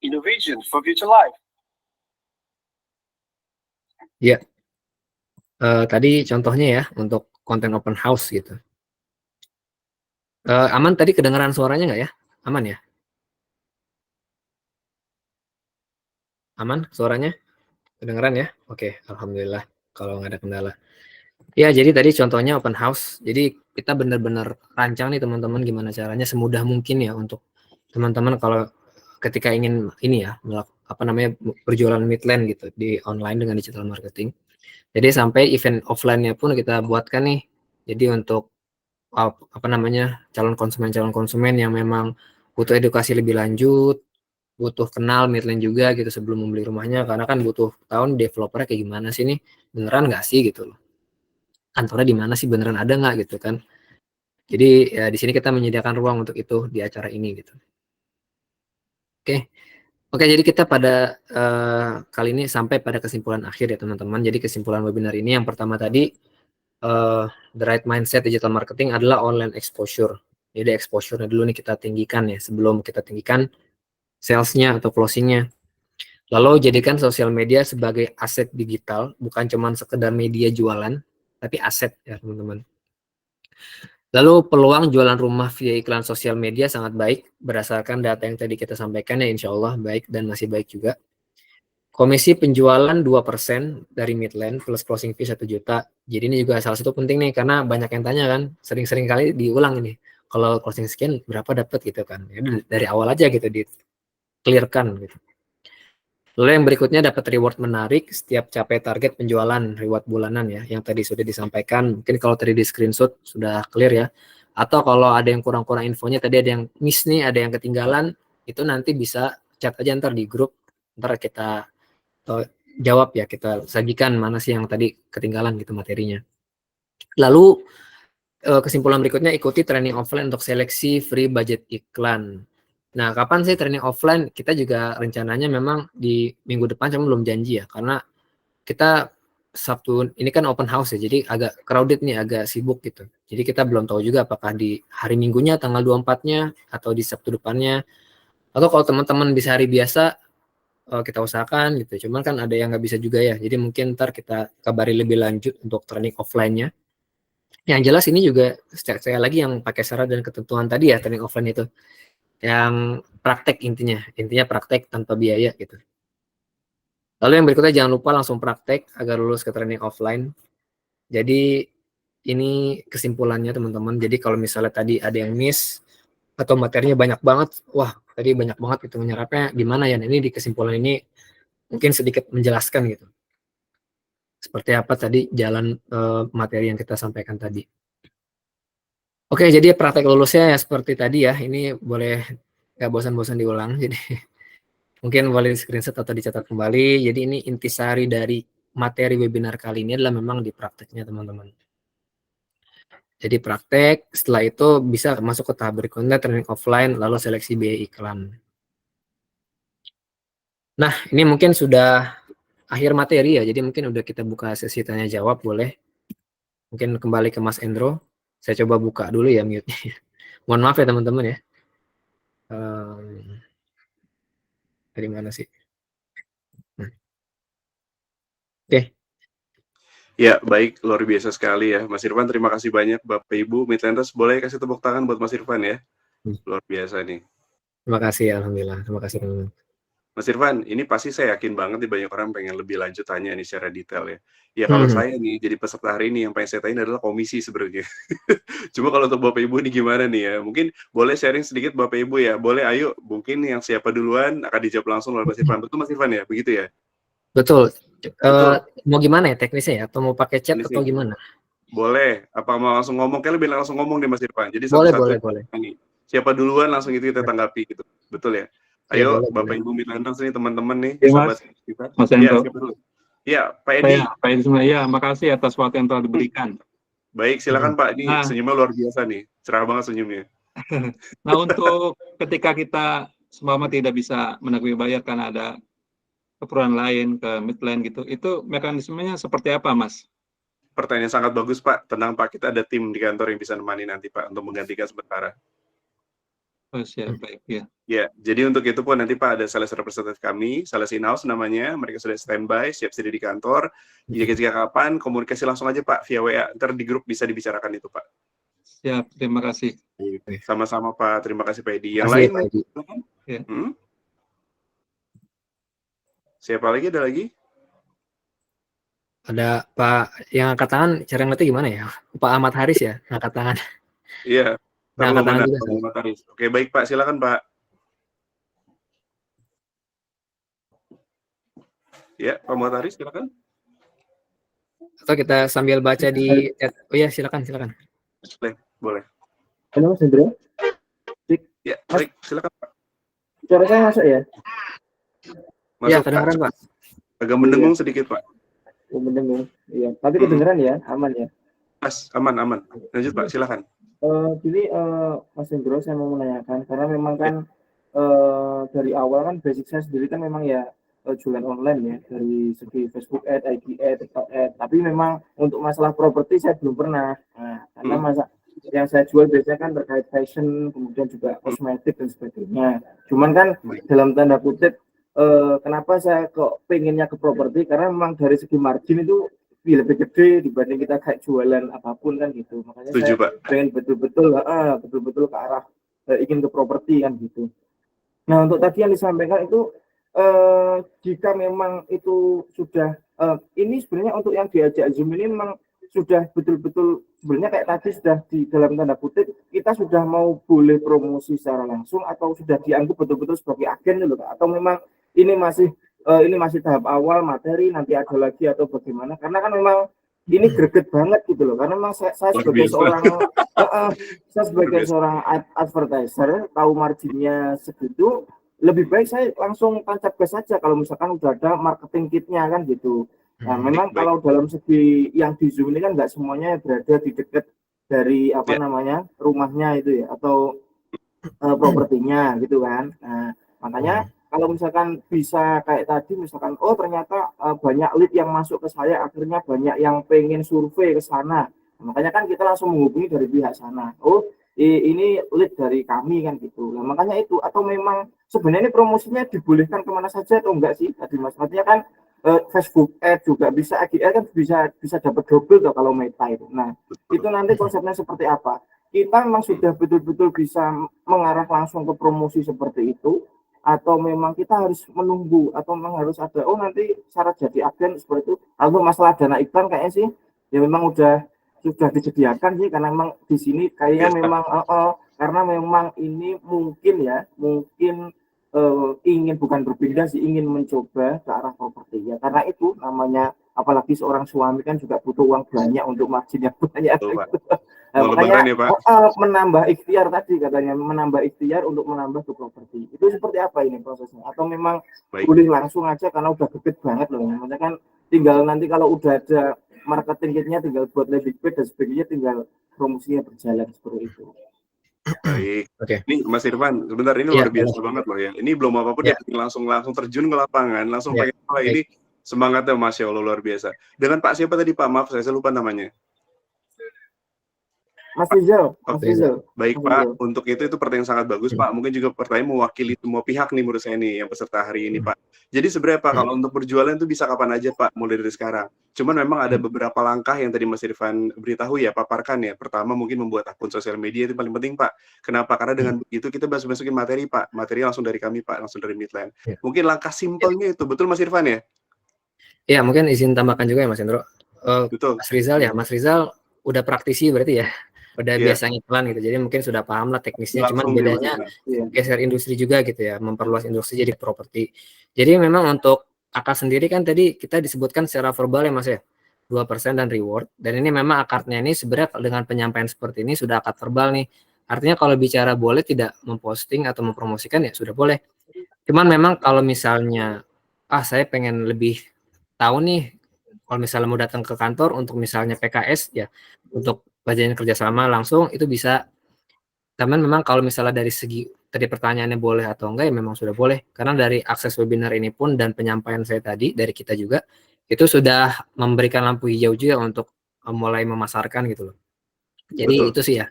Innovation for future life. Ya, tadi contohnya ya untuk konten open house gitu. Aman tadi kedengaran suaranya nggak ya? Aman ya? Aman suaranya? Kedengeran ya? Oke, alhamdulillah kalau nggak ada kendala. Ya, jadi tadi contohnya open house. Jadi kita benar-benar rancang nih teman-teman gimana caranya semudah mungkin ya untuk teman-teman kalau ketika ingin ini ya, apa namanya berjualan midland gitu di online dengan digital marketing. Jadi sampai event offline-nya pun kita buatkan nih. Jadi untuk apa namanya calon konsumen yang memang butuh edukasi lebih lanjut, butuh kenal midland juga gitu sebelum membeli rumahnya karena kan butuh tahun developernya kayak gimana sih nih, beneran nggak sih gitu loh, kantornya di mana sih, beneran ada nggak gitu kan. Jadi ya di sini kita menyediakan ruang untuk itu di acara ini gitu. Oke. Oke, jadi kita pada kali ini sampai pada kesimpulan akhir ya teman-teman. Jadi kesimpulan webinar ini yang pertama tadi, the right mindset digital marketing adalah online exposure. Jadi exposure-nya dulu nih kita tinggikan ya sebelum kita tinggikan sales-nya atau closing-nya. Lalu jadikan sosial media sebagai aset digital, bukan cuma sekedar media jualan, tapi aset ya teman-teman. Lalu peluang jualan rumah via iklan sosial media sangat baik berdasarkan data yang tadi kita sampaikan ya, insya Allah baik dan masih baik juga. Komisi penjualan 2% dari midland plus closing fee 1 juta. Jadi ini juga salah satu penting nih karena banyak yang tanya kan, sering-sering kali diulang ini. Kalau closing sekian berapa dapat gitu kan. Ya dari awal aja gitu di clearkan gitu. Lalu yang berikutnya dapat reward menarik setiap capai target penjualan, reward bulanan ya, yang tadi sudah disampaikan. Mungkin kalau tadi di screenshot sudah clear ya. Atau kalau ada yang kurang-kurang infonya, tadi ada yang miss nih, ada yang ketinggalan, itu nanti bisa chat aja ntar di grup, ntar kita jawab ya, kita sajikan mana sih yang tadi ketinggalan gitu materinya. Lalu kesimpulan berikutnya, ikuti training offline untuk seleksi free budget iklan. Nah, kapan sih training offline? Kita juga rencananya memang di minggu depan, cuma belum janji ya, karena kita Sabtu ini kan open house ya, jadi agak crowded nih, agak sibuk gitu. Jadi kita belum tahu juga apakah di hari Minggunya tanggal 24-nya atau di Sabtu depannya. Atau kalau teman-teman bisa hari biasa, kita usahakan gitu. Cuman kan ada yang nggak bisa juga ya. Jadi mungkin ntar kita kabari lebih lanjut untuk training offline-nya. Yang jelas ini juga sekali lagi yang pakai syarat dan ketentuan tadi ya training offline itu. Yang praktek intinya praktek tanpa biaya gitu. Lalu yang berikutnya jangan lupa langsung praktek agar lulus ke training offline. Jadi ini kesimpulannya teman-teman. Jadi kalau misalnya tadi ada yang miss, atau materinya banyak banget, wah tadi banyak banget gitu menyerapnya gimana ya, ini di kesimpulan ini mungkin sedikit menjelaskan gitu, seperti apa tadi jalan materi yang kita sampaikan tadi. Oke, jadi praktek lulusnya ya seperti tadi ya, ini boleh nggak bosan-bosan diulang, jadi mungkin boleh di screenshot atau dicatat kembali. Jadi ini intisari dari materi webinar kali ini adalah memang di prakteknya teman-teman. Jadi praktek, setelah itu bisa masuk ke tahap berikutnya, training offline, lalu seleksi biaya iklan. Nah, ini mungkin sudah akhir materi ya, jadi mungkin udah kita buka sesi tanya jawab, boleh. Mungkin kembali ke Mas Endro. Saya coba buka dulu ya mute-nya. Mohon maaf ya teman-teman ya. Dari mana sih? Oke. Ya, baik, luar biasa sekali ya. Mas Irfan, terima kasih banyak Bapak Ibu. Midlanders, boleh kasih tepuk tangan buat Mas Irfan ya. Luar biasa nih. Terima kasih, alhamdulillah. Terima kasih teman-teman. Mas Irfan, ini pasti saya yakin banget nih banyak orang pengen lebih lanjut tanya nih secara detail ya. Ya kalau saya nih jadi peserta hari ini yang pengen saya tanya adalah komisi sebenarnya. Cuma kalau untuk Bapak Ibu ini gimana nih ya? Mungkin boleh sharing sedikit Bapak Ibu ya. Boleh, ayo. Mungkin yang siapa duluan akan dijawab langsung oleh Mas Irfan. Betul Mas Irfan ya? Begitu ya? Betul. Betul. Mau gimana ya teknisnya ya? Atau mau pakai chat Ini atau sih. gimana? Boleh. Apa mau langsung ngomong? Kayak lebih langsung ngomong deh Mas Irfan. Jadi Boleh, satu-satu boleh. nih. Siapa duluan langsung itu kita tanggapi gitu. Betul ya? Ya, Ayo boleh, Bapak boleh. Ibu Midlanders nih teman-teman nih, Ya, sahabat kita. Mas Ya, Hendro. siapa dulu? Ya, Pak Edi. Pak Edi sebenarnya, makasih atas waktu yang telah diberikan. Baik, silakan Pak. Ini senyumnya luar biasa nih. Cerah banget senyumnya. Nah, untuk ketika kita seumpama tidak bisa menagih bayar karena ada keperluan lain ke Midland gitu, itu mekanismenya seperti apa, Mas? Pertanyaan sangat bagus, Pak. Tenang, Pak. Kita ada tim di kantor yang bisa nemani nanti, Pak, untuk menggantikan sementara. Oh, siap, baik, ya. Ya, jadi untuk itu pun nanti Pak ada sales representative kami, sales in-house namanya, mereka sudah standby, siap sedia di kantor. Jika kapan, komunikasi langsung aja Pak, via WA, ntar di grup bisa dibicarakan itu Pak. Siap, terima kasih. Sama-sama Pak, terima kasih Pak Edi. Yang Kasih, lain? Pak Edi. Ya. Siapa lagi, ada lagi? Ada Pak yang angkat tangan, cara ngerti gimana ya? Pak Ahmad Haris ya, angkat tangan. Iya. Nah, angkat tangan juga. Oke, baik Pak, silakan Pak. Ya, Pak Muhammad Haris, silakan. Atau kita sambil baca di chat. Oh iya, silakan. Boleh. Halo Mas Hendro. Ya, baik, silakan Pak. Suara saya masuk ya? Iya, kedengaran Pak. Agak mendengung sedikit Pak. Oh, mendengung. Iya, tapi kedengeran ya, aman ya. Mas, aman. Lanjut Pak, silakan. Jadi Mas Hendro, saya mau menanyakan karena memang kan dari awal kan basic saya sendiri kan memang ya jualan online ya, dari segi Facebook Ad, IG Ad, TikTok Ad. Tapi memang untuk masalah properti saya belum pernah. Nah, karena yang saya jual biasanya kan terkait fashion, kemudian juga kosmetik dan sebagainya. Cuman kan dalam tanda kutip kenapa saya kok pengennya ke properti, karena memang dari segi margin itu lebih gede dibanding kita kayak jualan apapun kan gitu. Makanya Setuju, saya Pak. pengen betul-betul ke arah ingin ke properti kan gitu. Nah, untuk tadi yang disampaikan itu jika memang itu sudah ini sebenarnya untuk yang diajak Zoom ini memang sudah betul-betul sebenarnya kayak tadi sudah di dalam tanda kutip kita sudah mau boleh promosi secara langsung atau sudah dianggap betul-betul sebagai agen gitu, atau memang ini masih tahap awal materi, nanti ada lagi atau bagaimana? Karena kan memang ini greget banget gitu loh, karena memang saya sebagai seorang advertiser tahu marginnya segitu, lebih baik saya langsung tancap gas saja kalau misalkan udah ada marketing kitnya kan gitu. Nah, memang kalau dalam segi yang di Zoom ini kan nggak semuanya berada di dekat dari rumahnya itu ya, atau propertinya gitu kan. Nah, makanya kalau misalkan bisa kayak tadi, misalkan ternyata banyak lead yang masuk ke saya, akhirnya banyak yang pengen survei ke sana. Makanya kan kita langsung menghubungi dari pihak sana. Ini lead dari kami kan gitu. Nah, makanya itu, atau memang sebenarnya ini promosinya dibolehkan kemana saja atau enggak sih tadi Mas? Artinya kan Facebook Ad juga bisa, IG Ad kan bisa dapat double tuh kalau Meta itu. Nah, itu nanti konsepnya seperti apa? Kita memang sudah betul-betul bisa mengarah langsung ke promosi seperti itu, atau memang kita harus menunggu, atau memang harus ada nanti syarat jadi agen seperti itu. Lalu masalah dana iklan kayaknya sih ya memang sudah disediakan sih, karena memang di sini kayaknya memang karena memang ini mungkin ingin bukan berpindah sih, ingin mencoba ke arah properti ya, karena itu namanya, apalagi seorang suami kan juga butuh uang banyak untuk margin yang banyak. Betul, Pak. Nah, Mau makanya lebaran ya, Pak? menambah ikhtiar tadi katanya, menambah ikhtiar untuk menambah ke properti. Itu seperti apa ini prosesnya? Atau memang Baik. boleh langsung aja karena udah gede banget loh. Maksudnya kan tinggal nanti kalau udah ada marketing kitnya tinggal buat landing page dan sebagainya, tinggal promosinya berjalan seperti itu. Baik. Oke. Nih Mas Irfan, sebentar ini Iya, luar biasa boleh. banget loh ya. Ini belum apa-apa Iya. udah langsung terjun ke lapangan, langsung Iya, pengen wah ini semangatnya Masya Allah luar biasa. Dengan Pak siapa tadi Pak? Maaf saya lupa namanya. Mas Rizal, Oke. Mas Rizal. Baik Mas Pak, Rizal. untuk itu pertanyaan sangat bagus Pak. Mungkin juga pertanyaan mewakili semua pihak nih menurut saya nih yang peserta hari ini Pak. Jadi sebenarnya Pak, kalau untuk berjualan itu bisa kapan aja Pak, mulai dari sekarang. Cuman memang ada beberapa langkah yang tadi Mas Irfan beritahu ya, paparkan ya. Pertama mungkin membuat akun sosial media itu paling penting Pak. Kenapa? Karena dengan begitu kita masukin materi Pak. Materi langsung dari kami Pak, langsung dari Midland. Iya. Mungkin langkah simpelnya itu, betul Mas Irfan ya? Iya, mungkin izin tambahkan juga ya Mas Hendro. Betul. Mas Rizal ya, Mas Rizal udah praktisi berarti ya, udah Iya. biasa ngiklan gitu, jadi mungkin sudah paham lah teknisnya. Cuman Langsung dia Mas bedanya Irfan. geser industri juga gitu ya, memperluas industri jadi properti. Jadi memang untuk akar sendiri kan tadi kita disebutkan secara verbal ya Mas ya, 2% dan reward. Dan ini memang akarnya ini sebenarnya dengan penyampaian seperti ini sudah akad verbal nih. Artinya kalau bicara boleh tidak memposting atau mempromosikan ya sudah boleh. Cuman memang kalau misalnya saya pengen lebih tahu nih, kalau misalnya mau datang ke kantor untuk misalnya PKS ya, untuk perjanjian kerjasama langsung itu bisa. Tapi memang kalau misalnya dari segi tadi pertanyaannya boleh atau enggak ya memang sudah boleh, karena dari akses webinar ini pun dan penyampaian saya tadi dari kita juga itu sudah memberikan lampu hijau juga untuk mulai memasarkan gitu loh. Jadi Betul. itu sih ya,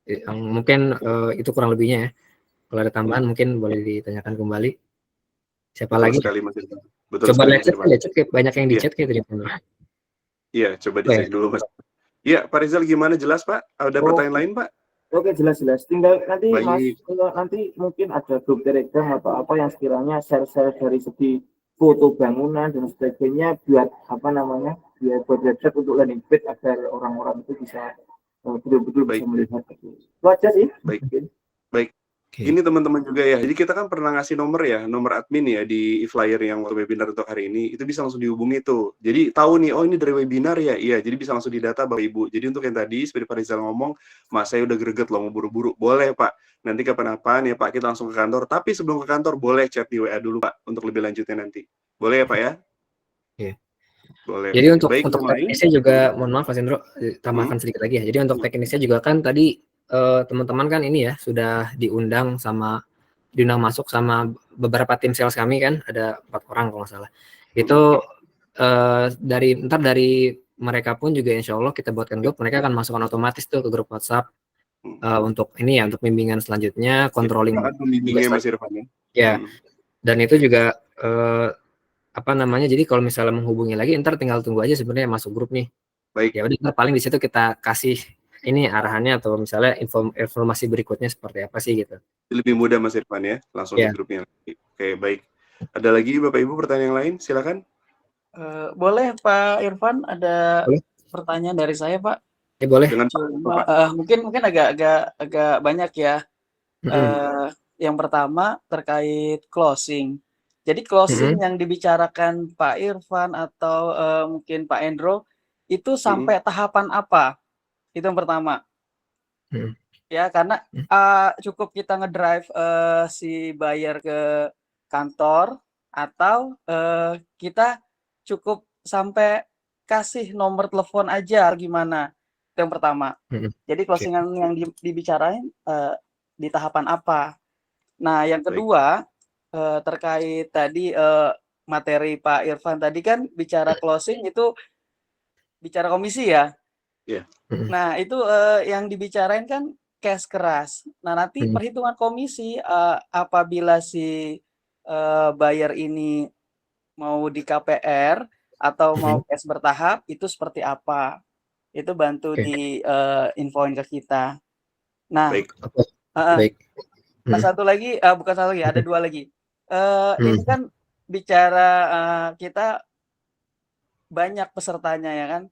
yang mungkin itu kurang lebihnya ya. Kalau ada tambahan mungkin boleh ditanyakan kembali. Siapa Betul lagi? sekali Mas Irfan. Betul Coba sekali Mas Irfan. lihat chat banyak yang di Iya. chat kayak tadi. Iya, coba dicek dulu Mas. Iya, Pak Rizal gimana, jelas Pak? Ada pertanyaan lain Pak? Oke, jelas. Tinggal nanti Baik. Mas, nanti mungkin ada grup Telegram atau apa yang sekiranya share-share dari segi foto bangunan dan sebagainya buat buat website untuk landing page agar orang-orang itu bisa betul-betul bisa melihat itu. Itu aja sih. Baik. Mungkin. Baik. Oke. Ini teman-teman juga ya. Jadi kita kan pernah ngasih nomor admin ya di e-flyer yang waktu webinar untuk hari ini. Itu bisa langsung dihubungi tuh. Jadi tahu nih, oh ini dari webinar ya. Iya, jadi bisa langsung didata Bapak Ibu. Jadi untuk yang tadi seperti Pak Rizal ngomong, Mas saya udah greget loh mau buru-buru. Boleh Pak. Nanti kapan-kapan ya Pak kita langsung ke kantor. Tapi sebelum ke kantor boleh chat di WA dulu Pak untuk lebih lanjutnya nanti. Boleh ya Pak ya? Oke. Boleh. Jadi untuk Baik, teknisnya juga mohon maaf Mas Hendro, tambahkan sedikit lagi ya. Jadi untuk teknisnya juga kan tadi teman-teman kan ini ya sudah diundang masuk sama beberapa tim sales kami kan, ada 4 orang kalau nggak salah. Itu dari mereka pun juga insya Allah kita buatkan grup, mereka akan masukkan otomatis tuh ke grup WhatsApp untuk ini ya, untuk bimbingan selanjutnya, controlling. Bimbingan Mas Irfan ya. Ya, dan itu juga jadi kalau misalnya menghubungi lagi, ntar tinggal tunggu aja sebenarnya masuk grup nih. Baik. Ya udah paling di situ kita kasih ini arahannya atau misalnya informasi berikutnya seperti apa sih gitu. Lebih mudah Mas Irfan ya, langsung di grupnya. Oke, baik. Ada lagi Bapak Ibu pertanyaan yang lain? Silakan. Boleh Pak Irfan, ada pertanyaan dari saya Pak. Boleh. Mungkin agak banyak ya. Yang pertama terkait closing. Jadi closing yang dibicarakan Pak Irfan atau mungkin Pak Endro itu sampai tahapan apa? Itu yang pertama. Ya, karena cukup kita ngedrive si buyer ke kantor atau kita cukup sampai kasih nomor telepon aja gimana? Itu yang pertama. Jadi closingan yang dibicarain di tahapan apa? Nah, yang kedua terkait tadi materi Pak Irfan tadi kan bicara closing itu bicara komisi ya. Iya. Nah, itu yang dibicarain kan cash keras. Nah, nanti perhitungan komisi apabila si buyer ini mau di KPR atau mau cash bertahap itu seperti apa? Itu bantu di infoin ke kita. Nah, baik. Nah, bukan satu lagi, ada 2 lagi. Ini kan bicara kita banyak pesertanya ya kan.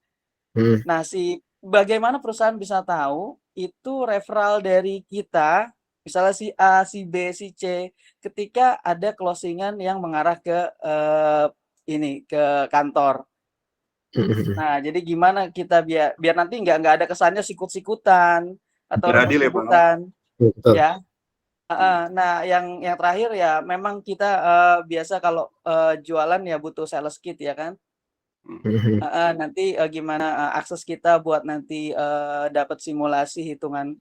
Nah, si bagaimana perusahaan bisa tahu itu referral dari kita, misalnya si A, si B, si C, ketika ada closingan yang mengarah ke ke kantor. Nah, jadi gimana kita biar nanti nggak ada kesannya sikut-sikutan atau Biar adil ya, Pak. rebut-rebutan, Betul. ya. Nah, yang terakhir ya memang kita biasa kalau jualan ya butuh sales kit ya kan. Nanti gimana akses kita buat nanti dapat simulasi hitungan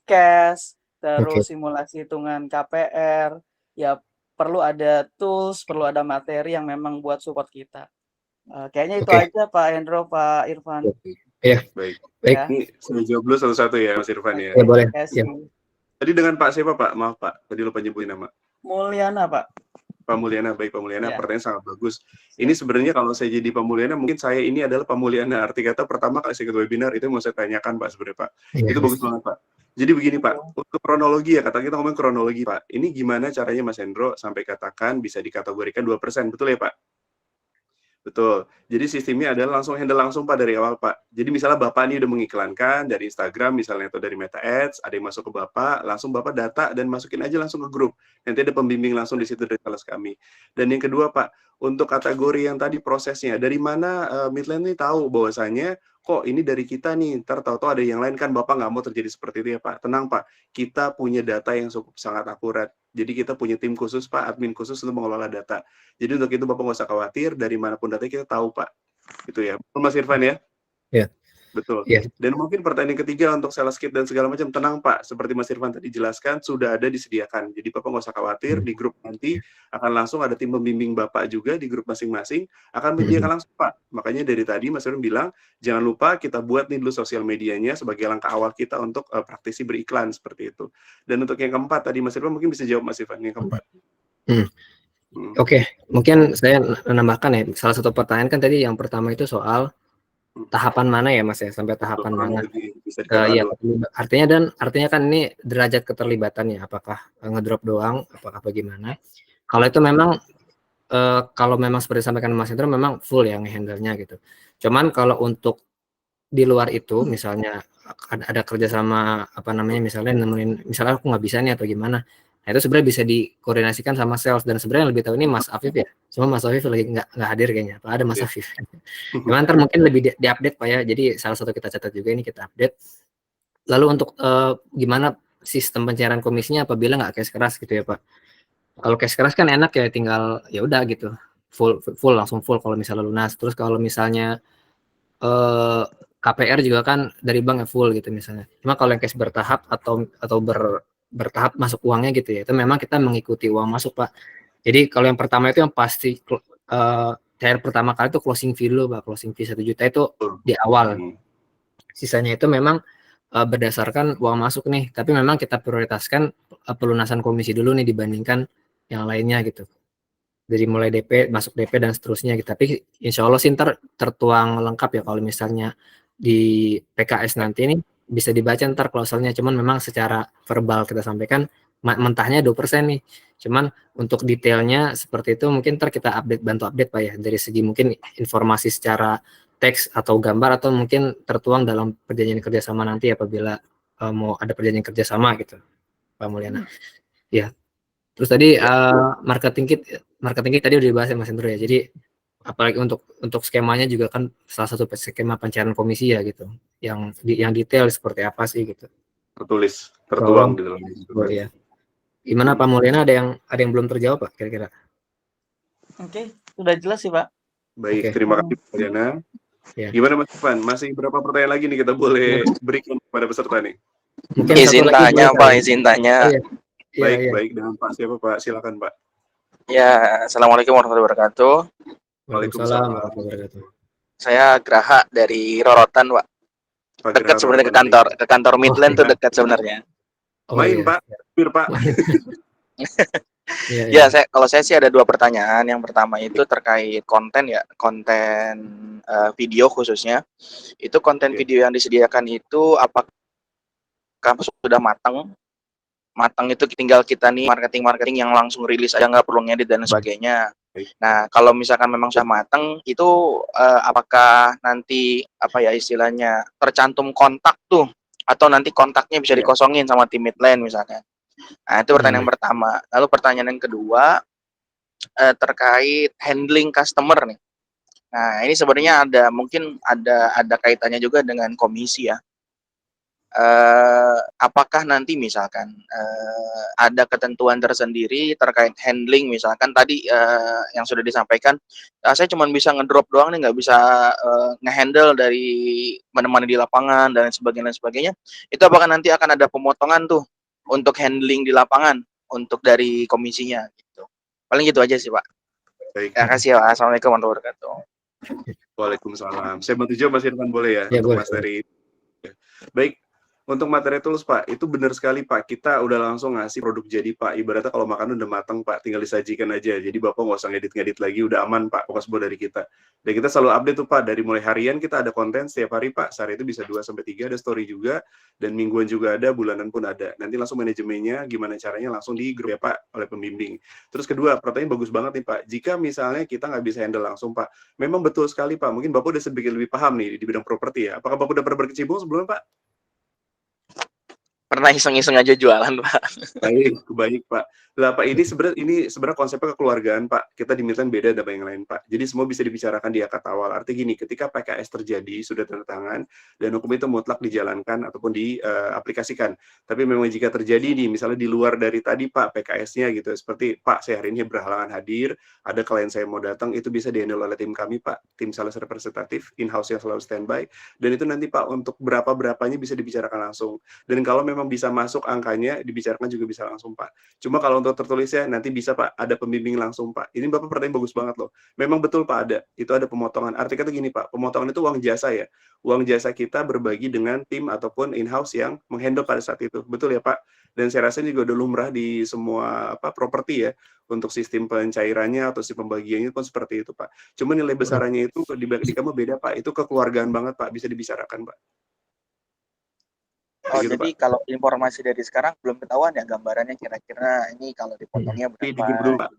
cash, Oke. terus simulasi hitungan KPR, ya perlu ada tools, perlu ada materi yang memang buat support kita. Kayaknya itu Oke. aja Pak Hendro, Pak Irfan. Iya. Baik. Baik. Ya. Ini saya jawab dulu satu-satu ya, Mas Irfan ya. Ya boleh. Terima Ya. kasih. Tadi dengan Pak siapa, Pak? Maaf, Pak. Tadi lupa nyebutin nama. Mulyana, Pak. Pak Mulyana, baik Pak Mulyana, Ya. pertanyaan sangat bagus. Ini sebenarnya kalau saya jadi Pak Mulyana, mungkin saya ini adalah Pak Mulyana. Arti kata pertama kali saya ikut webinar, itu mau saya tanyakan Pak sebenarnya Pak. Iya. Itu bagus banget Pak. Jadi begini Pak, untuk kronologi ya, kata kita ngomong kronologi Pak. Ini gimana caranya Mas Hendro sampai katakan bisa dikategorikan 2%, betul ya Pak? Betul. Jadi sistemnya adalah langsung handle langsung Pak dari awal Pak. Jadi misalnya Bapak ini udah mengiklankan dari Instagram misalnya atau dari Meta Ads, ada yang masuk ke Bapak, langsung Bapak data dan masukin aja langsung ke grup. Nanti ada pembimbing langsung di situ dari sales kami. Dan yang kedua Pak, untuk kategori yang tadi prosesnya, dari mana Midland ini tahu bahwasanya kok ini dari kita nih, ntar tahu-tahu ada yang lain kan Bapak nggak mau terjadi seperti itu ya Pak. Tenang Pak, kita punya data yang cukup sangat akurat. Jadi kita punya tim khusus Pak, admin khusus untuk mengelola data. Jadi untuk itu Bapak nggak usah khawatir, dari manapun datanya kita tahu Pak. Itu ya, betul Mas Irfan ya? Iya. Betul. Iya. Dan mungkin pertanyaan ketiga untuk sales kit dan segala macam, tenang Pak, seperti Mas Irfan tadi jelaskan, sudah ada disediakan. Jadi Bapak nggak usah khawatir, di grup nanti akan langsung ada tim pembimbing Bapak juga di grup masing-masing, akan menyediakan langsung Pak. Makanya dari tadi Mas Irfan bilang, jangan lupa kita buat nih dulu sosial medianya sebagai langkah awal kita untuk praktisi beriklan seperti itu. Dan untuk yang keempat tadi Mas Irfan mungkin bisa jawab Mas Irfan yang keempat. Oke, mungkin saya menambahkan ya, salah satu pertanyaan kan tadi yang pertama itu soal tahapan mana ya Mas ya, sampai tahapan mana? Ya, artinya kan ini derajat keterlibatannya, apakah ngedrop doang, apakah bagaimana? Kalau itu memang kalau memang seperti disampaikan Mas Hendro memang full ya nge-handle-nya gitu. Cuman kalau untuk di luar itu misalnya ada kerjasama apa namanya misalnya aku nggak bisa nih atau gimana, nah itu sebenarnya bisa dikoordinasikan sama sales, dan sebenarnya lebih tahu ini Mas Afif ya, cuma Mas Afif lagi nggak hadir kayaknya, apa ada Mas Afif? Cuman ntar mungkin lebih diupdate Pak ya, jadi salah satu kita catat juga ini kita update. Lalu untuk gimana sistem pencairan komisinya apabila nggak cash keras gitu ya Pak? Kalau cash keras kan enak ya, tinggal ya udah gitu full langsung full kalau misalnya lunas. Terus kalau misalnya KPR juga kan dari bank ya full gitu misalnya. Cuma kalau yang cash bertahap atau bertahap masuk uangnya gitu ya, itu memang kita mengikuti uang masuk Pak. Jadi kalau yang pertama itu yang pasti cair pertama kali itu closing fee dulu Pak, closing fee 1 juta itu di awal. Sisanya itu memang berdasarkan uang masuk nih, tapi memang kita prioritaskan pelunasan komisi dulu nih dibandingkan yang lainnya gitu. Dari mulai DP, masuk DP dan seterusnya gitu. Tapi insya Allah sih ntar tertuang lengkap ya kalau misalnya di PKS nanti ini bisa dibaca ntar klauselnya, cuman memang secara verbal kita sampaikan mentahnya 2% nih. Cuman untuk detailnya seperti itu mungkin ntar kita bantu update Pak ya, dari segi mungkin informasi secara teks atau gambar, atau mungkin tertuang dalam perjanjian kerjasama nanti apabila mau ada perjanjian kerjasama gitu Pak Mulyana. Ya. Terus tadi marketing kit tadi udah dibahas ya Mas Hendro ya. Jadi apalagi untuk skemanya juga kan salah satu skema pencairan komisi ya gitu. Yang detail seperti apa sih gitu. Tertuang di dalam itu. Ya. Gimana Pak Mulyana, ada yang belum terjawab Pak kira-kira? Oke, sudah jelas sih Pak. Baik, terima kasih Pak Mulyana. Ya. Gimana Mas Irfan? Masih berapa pertanyaan lagi nih kita boleh berikan kepada peserta nih? Mungkin izin tanya Pak, izin tanya. Baik, dengan Pak siapa Pak? Silakan Pak. Ya, Assalamualaikum warahmatullahi wabarakatuh. Waalaikumsalam warahmatullahi wabarakatuh. Saya Graha dari Rorotan Pak. Dekat sebenarnya ke kantor Midland tuh dekat sebenarnya. Main Pak, hampir Pak. Ya, kalau saya sih ada 2 pertanyaan. Yang pertama itu terkait konten ya, konten video khususnya. Itu konten video yang disediakan itu apakah sudah matang itu tinggal kita nih marketing yang langsung rilis aja, nggak perlu ngedit dan sebagainya. Baik. Nah, kalau misalkan memang sudah matang, itu apakah nanti apa ya istilahnya tercantum kontak tuh, atau nanti kontaknya bisa Iya. dikosongin sama tim midline misalkan. Nah, itu pertanyaan yang pertama. Lalu pertanyaan yang kedua terkait handling customer nih. Nah, ini sebenarnya mungkin ada kaitannya juga dengan komisi ya. Apakah nanti misalkan ada ketentuan tersendiri terkait handling misalkan tadi yang sudah disampaikan, saya cuma bisa ngedrop doang nih, nggak bisa ngehandle dari menemani di lapangan dan sebagainya. Itu apakah nanti akan ada pemotongan tuh untuk handling di lapangan untuk dari komisinya gitu. Paling gitu aja sih Pak. Baik. Terima kasih ya. Assalamualaikum warahmatullahi wabarakatuh. Waalaikumsalam. Saya bantu jawab Mas Irfan boleh ya, Ya, untuk boleh, materi. Ya. Baik, untuk materi tools Pak, itu benar sekali Pak. Kita udah langsung ngasih produk jadi Pak. Ibaratnya kalau makan udah matang Pak, tinggal disajikan aja. Jadi Bapak nggak usah ngedit-ngedit lagi, udah aman Pak. Fokus buat dari kita. Dan kita selalu update tuh Pak, dari mulai harian kita ada konten setiap hari Pak. Sehari itu bisa 2-3, ada story juga. Dan mingguan juga ada, bulanan pun ada. Nanti langsung manajemennya, gimana caranya langsung di grup ya Pak, oleh pembimbing. Terus kedua, pertanyaan bagus banget nih Pak. Jika misalnya kita nggak bisa handle langsung Pak, memang betul sekali Pak. Mungkin Bapak udah sedikit lebih paham nih di bidang properti ya. Apakah Bapak udah pernah berkecimpung sebelumnya Pak? Pernah iseng-iseng aja jualan Pak. Baik Pak. Lah Pak, ini sebenarnya konsepnya kekeluargaan Pak. Kita di Midland beda dengan yang lain Pak. Jadi semua bisa dibicarakan di akad awal. Artinya gini, ketika PKS terjadi sudah tanda tangan dan hukum itu mutlak dijalankan ataupun diaplikasikan. Tapi memang jika terjadi nih, misalnya di luar dari tadi Pak PKS-nya gitu, seperti Pak saya hari ini berhalangan hadir, ada klien saya mau datang, itu bisa di-handle oleh tim kami Pak, tim sales representatif in-house yang selalu standby. Dan itu nanti Pak untuk berapanya bisa dibicarakan langsung. Dan kalau memang bisa masuk angkanya, dibicarakan juga bisa langsung Pak. Cuma kalau untuk tertulisnya nanti bisa Pak, ada pembimbing langsung Pak. Ini Bapak pertanyaan bagus banget loh. Memang betul Pak ada, itu ada pemotongan. Artinya itu gini Pak, pemotongan itu uang jasa ya. Uang jasa kita berbagi dengan tim ataupun in-house yang menghandle pada saat itu. Betul ya Pak? Dan saya rasa juga udah lumrah di semua properti ya. Untuk sistem pencairannya atau sistem pembagiannya pun seperti itu Pak. Cuma nilai besarannya itu di kamu beda Pak. Itu kekeluargaan banget Pak, bisa dibicarakan Pak. Oh, Gitu, jadi Pak. kalau informasi dari sekarang belum ketahuan ya gambarannya kira-kira ini kalau dipotongnya Di berapa? grup dulu Pak.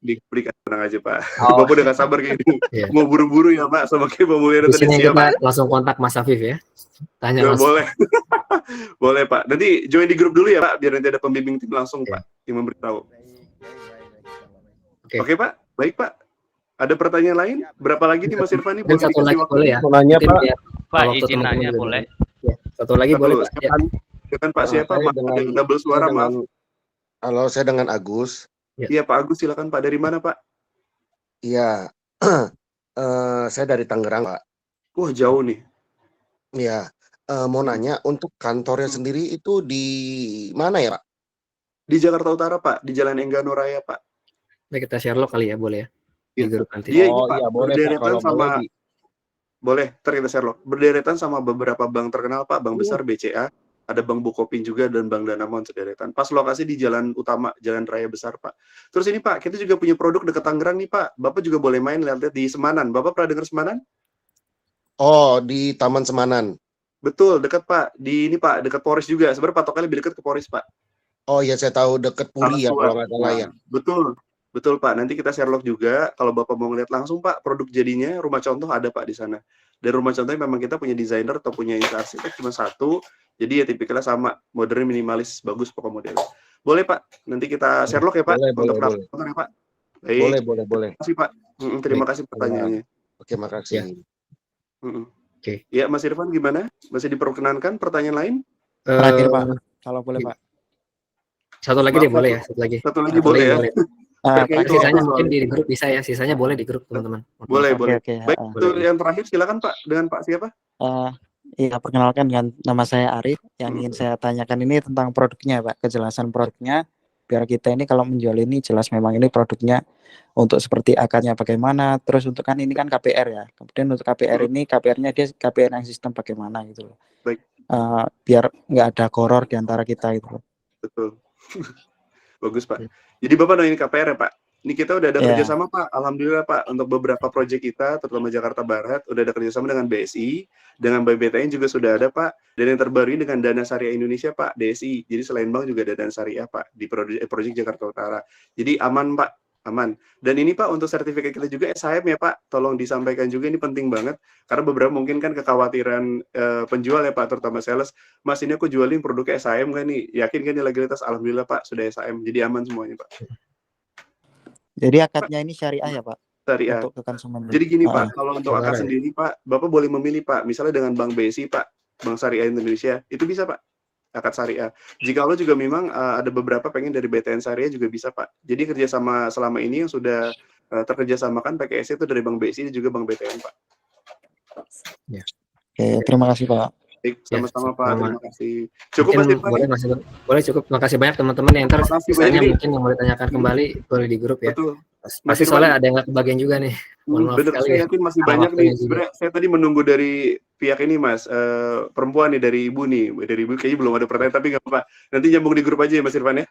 Diberikan tenang aja Pak. Oh. Bapak udah gak sabar kayak gini. Iya. Mau buru-buru ya Pak, sama kayak Bapak Wira Di tadi sini siap kita Pak. langsung kontak Mas Afif ya. Tanya Ya, langsung. boleh. Boleh Pak. Nanti join di grup dulu ya Pak, biar nanti ada pembimbing tim langsung Pak, yang memberitahu. Oke. Oke Pak, baik Pak. Ada pertanyaan lain? Berapa lagi nih Mas Irfan nih? Mungkin satu lagi boleh ya. Mau nanya, Mungkin Pak. biar Pak, waktu izin teman-teman nanya juga boleh? Ya, satu lagi boleh Pak. Ya. Silakan Pak, siapa? Saya Maaf, ada double suara, maaf. Halo, saya dengan Agus. Iya Pak Agus, silakan Pak. Dari mana Pak? Iya, saya dari Tangerang, Pak. Wah, jauh nih. Iya, mau nanya untuk kantornya sendiri itu di mana ya, Pak? Di Jakarta Utara Pak, di Jalan Enggano Raya Pak. Nah, kita share log kali ya, boleh ya? Di Iya. grup nanti. Dia ini Oh, Pak, iya, boleh, Pak. berderet Kalau sama boleh boleh, ntar kita share log. Berderetan sama beberapa bank terkenal Pak, bank besar BCA, ada Bank Bukopin juga dan Bank Danamon sederetan. Pas lokasi di jalan utama, jalan raya besar Pak. Terus ini Pak, kita juga punya produk dekat Tangerang nih Pak. Bapak juga boleh main lihat-lihat di Semanan. Bapak pernah dengar Semanan? Oh, di Taman Semanan. Betul, dekat Pak. Di ini Pak, dekat Polres juga. Sebenarnya patokannya lebih dekat ke Polres Pak. Oh iya, saya tahu deket Puri ya, Alas kalau Tua. nggak salah ya. Betul. Betul Pak, nanti kita share log juga. Kalau Bapak mau ngeliat langsung Pak, produk jadinya rumah contoh ada Pak di sana. Dan rumah contohnya memang kita punya desainer atau punya arsitek cuma satu. Jadi ya tipikalnya sama, modern minimalis, bagus pokok modelnya. Boleh Pak, nanti kita share log ya Pak. Boleh, untuk boleh. daftar ya Pak. Baik. Boleh. Terima kasih Pak. Terima Baik. kasih pertanyaannya. Oke, makasih. Ya. Oke. Ya Mas Irfan gimana? Masih diperkenankan pertanyaan lain? Terakhir Pak, kalau boleh Pak. Satu lagi Maaf, deh, boleh ya? Satu lagi. Satu lagi boleh ya? Tapi Itu sisanya apa mungkin soalnya? di grup bisa ya, sisanya boleh di grup teman-teman. Boleh, boleh. Oke. Baik, untuk yang terakhir silakan Pak. Dengan Pak siapa? Iya, perkenalkan dengan nama saya Arif. Yang ingin saya tanyakan ini tentang produknya Pak, kejelasan produknya. Biar kita ini kalau menjual ini jelas memang ini produknya untuk seperti akarnya bagaimana. Terus untuk kan ini kan KPR ya. Kemudian untuk KPR ini, KPR-nya dia KPR yang sistem bagaimana gitu loh. Baik. Biar nggak ada koror di antara kita gitu loh. Betul. Bagus Pak. Jadi Bapak nanya KPR ya Pak? Ini kita udah ada kerjasama Pak. Alhamdulillah Pak. Untuk beberapa proyek kita, terutama Jakarta Barat, udah ada kerjasama dengan BSI, dengan BBTN juga sudah ada Pak. Dan yang terbaru ini dengan Dana Syariah Indonesia Pak, DSI. Jadi selain bank juga ada Dana Syariah Pak di proyek Jakarta Utara. Jadi aman Pak. Aman. Dan ini Pak, untuk sertifikat kita juga SHM ya Pak, tolong disampaikan juga, ini penting banget. Karena beberapa mungkin kan kekhawatiran penjual ya Pak, terutama sales, Mas ini aku jualin produknya SHM kan nih, yakin kan nih legalitas? Alhamdulillah Pak, sudah SHM, jadi aman semuanya Pak. Jadi akadnya ini syariah ya Pak? Syariah. Untuk ke konsumen. Jadi gini Pak, kalau untuk akad sendiri Pak, Bapak boleh memilih Pak, misalnya dengan Bank BSI Pak, Bank Syariah Indonesia, itu bisa Pak, akad syariah. Jika lo juga memang ada beberapa pengen dari BTN Syariah juga bisa Pak. Jadi kerjasama selama ini yang sudah terkerjasamakan PKSI itu dari Bank BSI dan juga Bank BTN Pak. Ya. Oke, terima kasih Pak. Baik, sama-sama Pak, terima kasih. Cukup Mas Irfan? Boleh cukup. Makasih banyak teman-teman yang ntar sisanya mungkin yang mau ditanyakan kembali boleh di grup ya. Betul. Pasti soalnya ada yang nggak kebagian juga nih. Bener, saya yakin masih banyak nih. Sebenarnya saya tadi menunggu dari pihak ini Mas, perempuan nih, dari Ibu nih. Dari Ibu kayaknya belum ada pertanyaan, tapi nggak apa-apa. Nanti nyambung di grup aja ya Mas Irfan ya?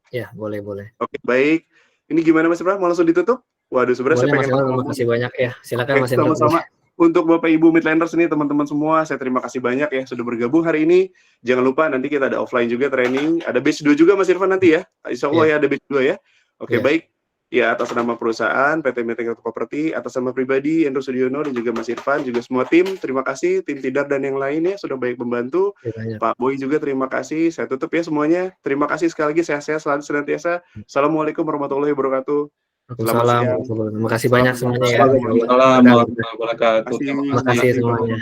Ya, boleh. Oke, baik. Ini gimana Mas Irfan? Mau langsung ditutup? Waduh, sebenarnya saya pengen... Terima kasih banyak ya. Silakan Mas Irfan. Sama-sama. Untuk Bapak Ibu Midlanders ini, teman-teman semua, saya terima kasih banyak ya sudah bergabung hari ini. Jangan lupa nanti kita ada offline juga training. Ada batch 2 juga Mas Irfan nanti ya. Insya Allah ya ada batch 2 ya. Oke, baik. Ya, atas nama perusahaan PT Midland Property, atas nama pribadi Endro Sudiono dan juga Mas Irfan, juga semua tim, terima kasih, tim Tidar dan yang lainnya sudah baik membantu. Pak Boy juga terima kasih. Saya tutup ya semuanya. Terima kasih sekali lagi, sehat-sehat selalu senantiasa. Assalamualaikum warahmatullahi wabarakatuh. Selamat siang. Terima kasih banyak semuanya ya. Assalamualaikum warahmatullahi wabarakatuh. Terima kasih semuanya.